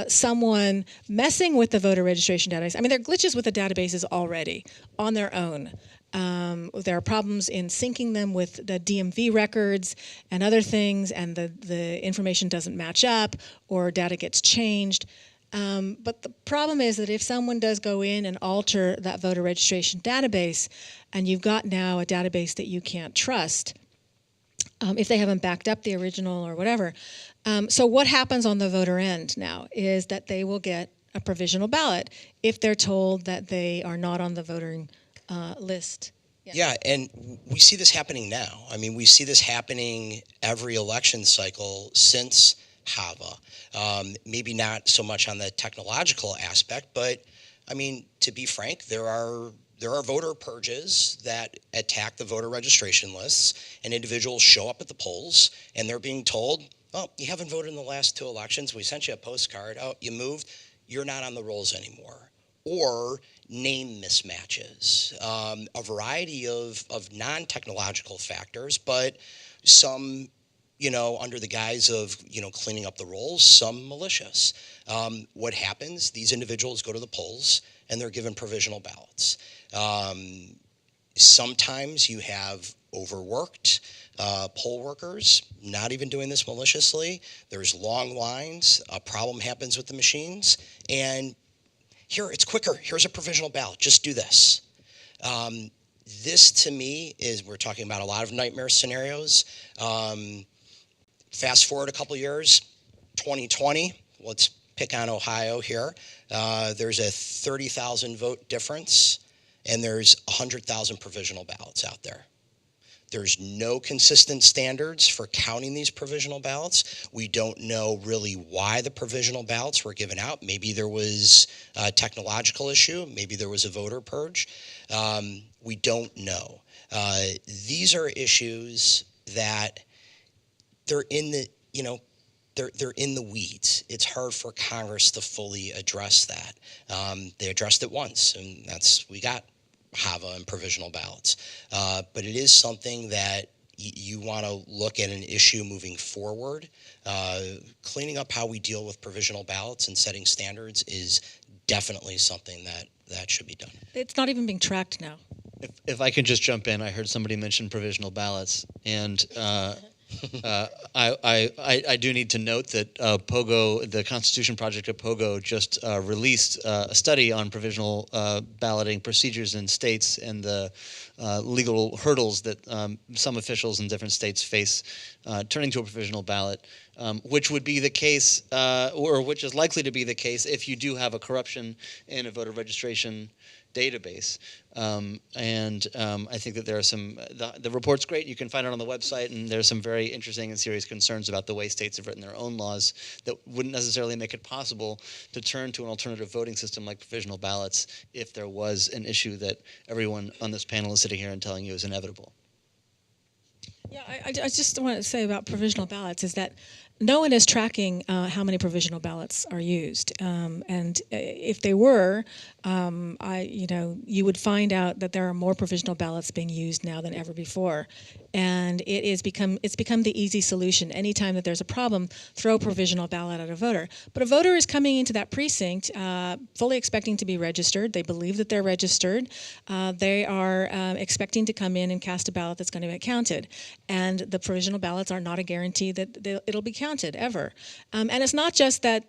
someone messing with the voter registration database. I mean, there are glitches with the databases already on their own. There are problems in syncing them with the DMV records and other things, and the information doesn't match up or data gets changed. But the problem is that if someone does go in and alter that voter registration database, and you've got now a database that you can't trust, if they haven't backed up the original or whatever. So what happens on the voter end now is that they will get a provisional ballot if they're told that they are not on the voting list. Yeah, and we see this happening now. I mean, we see this happening every election cycle since HAVA. Maybe not so much on the technological aspect, but I mean, to be frank, there are voter purges that attack the voter registration lists, and individuals show up at the polls and they're being told, oh, you haven't voted in the last 2 elections. We sent you a postcard. Oh, you moved. You're not on the rolls anymore. Or name mismatches, a variety of non-technological factors, but some, under the guise of, cleaning up the rolls, some malicious. What happens? These individuals go to the polls and they're given provisional ballots. Sometimes you have overworked poll workers, not even doing this maliciously. There's long lines. A problem happens with the machines. And here, it's quicker. Here's a provisional ballot. Just do this. This, to me, we're talking about a lot of nightmare scenarios. Fast forward a couple years, 2020, let's pick on Ohio here. There's a 30,000 vote difference, and there's 100,000 provisional ballots out there. There's no consistent standards for counting these provisional ballots. We don't know really why the provisional ballots were given out. Maybe there was a technological issue. Maybe there was a voter purge. We don't know. These are issues that they're in the, they're in the weeds. It's hard for Congress to fully address that. They addressed it once, and we got HAVA and provisional ballots. But it is something that you want to look at an issue moving forward. Cleaning up how we deal with provisional ballots and setting standards is definitely something that should be done. It's not even being tracked now. If I can just jump in, I heard somebody mention provisional ballots, and I do need to note that POGO, the Constitution Project at POGO, just released a study on provisional balloting procedures in states and the legal hurdles that some officials in different states face turning to a provisional ballot, which would be the case, or which is likely to be the case if you do have a corruption in a voter registration database. I think that there are some, the report's great, you can find it on the website, and there's some very interesting and serious concerns about the way states have written their own laws that wouldn't necessarily make it possible to turn to an alternative voting system like provisional ballots if there was an issue that everyone on this panel is sitting here and telling you is inevitable. Yeah, I just want to say about provisional ballots is that no one is tracking how many provisional ballots are used, and if they were, you would find out that there are more provisional ballots being used now than ever before, and it's become the easy solution. Anytime that there's a problem, throw a provisional ballot at a voter. But a voter is coming into that precinct fully expecting to be registered. They believe that they're registered. They are expecting to come in and cast a ballot that's going to get counted, and the provisional ballots are not a guarantee that it'll be counted ever. And it's not just that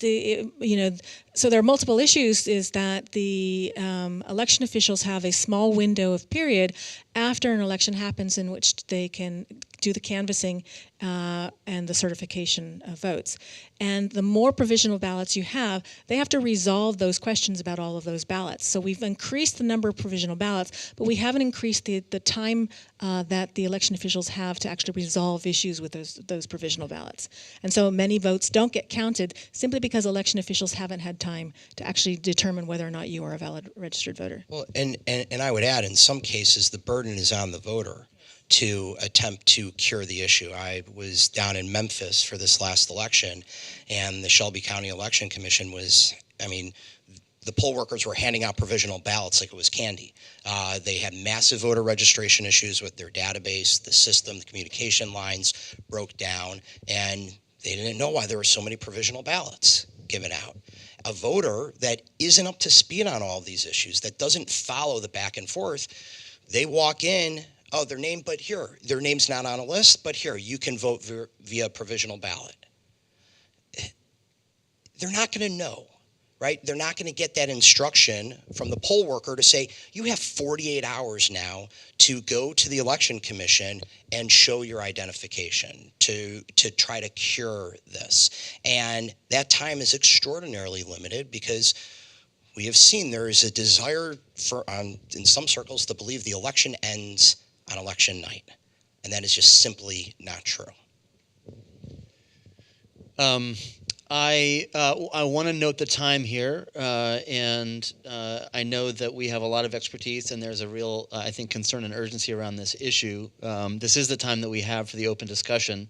so there are multiple issues. Is that the election officials have a small window of period after an election happens in which they can do the canvassing and the certification of votes. And the more provisional ballots you have, they have to resolve those questions about all of those ballots. So we've increased the number of provisional ballots, but we haven't increased the time that the election officials have to actually resolve issues with those provisional ballots. And so many votes don't get counted simply because election officials haven't had time to actually determine whether or not you are a valid registered voter. Well, and I would add, in some cases, the burden is on the voter to attempt to cure the issue. I was down in Memphis for this last election, and the Shelby County Election Commission was, I mean, the poll workers were handing out provisional ballots like it was candy. They had massive voter registration issues with their database, the system, the communication lines broke down, and they didn't know why there were so many provisional ballots given out. A voter that isn't up to speed on all of these issues, that doesn't follow the back and forth, they walk in, oh, their name, but here, their name's not on a list, but here, you can vote via provisional ballot. They're not going to know, right? They're not going to get that instruction from the poll worker to say, you have 48 hours now to go to the election commission and show your identification to try to cure this. And that time is extraordinarily limited because we have seen there is a desire in some circles to believe the election ends on election night, and that is just simply not true. I want to note the time here, and I know that we have a lot of expertise, and there's a real, I think, concern and urgency around this issue. This is the time that we have for the open discussion,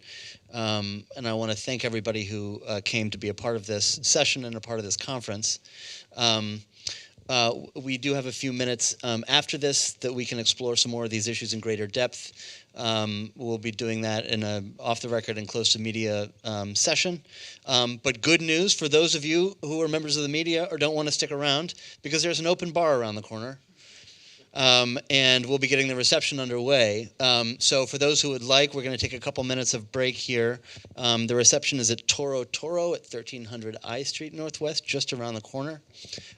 and I want to thank everybody who came to be a part of this session and a part of this conference. We do have a few minutes after this that we can explore some more of these issues in greater depth. We'll be doing that in an off-the-record and close-to-media session. But good news for those of you who are members of the media or don't want to stick around, because there's an open bar around the corner. And we'll be getting the reception underway. So for those who would like, we're going to take a couple minutes of break here. The reception is at Toro Toro at 1300 I Street Northwest, just around the corner.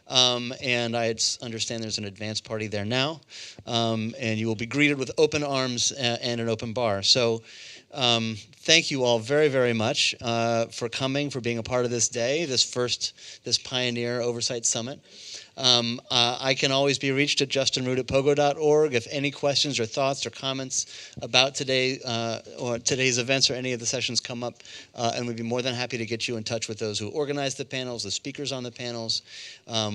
And I understand there's an advance party there now. And you will be greeted with open arms and an open bar. So thank you all very, very much for coming, for being a part of this day, this Pioneer Oversight Summit. I can always be reached at justinrood@pogo.org if any questions or thoughts or comments about today's events or any of the sessions come up, and we'd be more than happy to get you in touch with those who organize the panels, the speakers on the panels,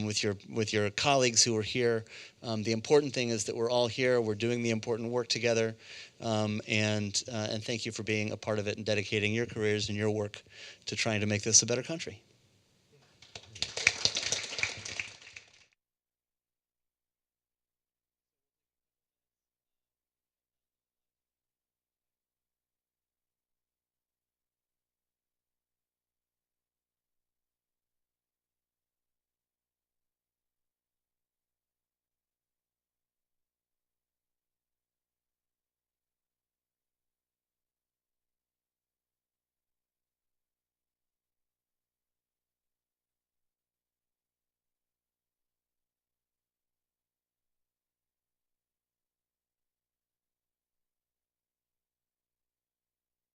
with your colleagues who are here. The important thing is that we're all here, we're doing the important work together, and thank you for being a part of it and dedicating your careers and your work to trying to make this a better country.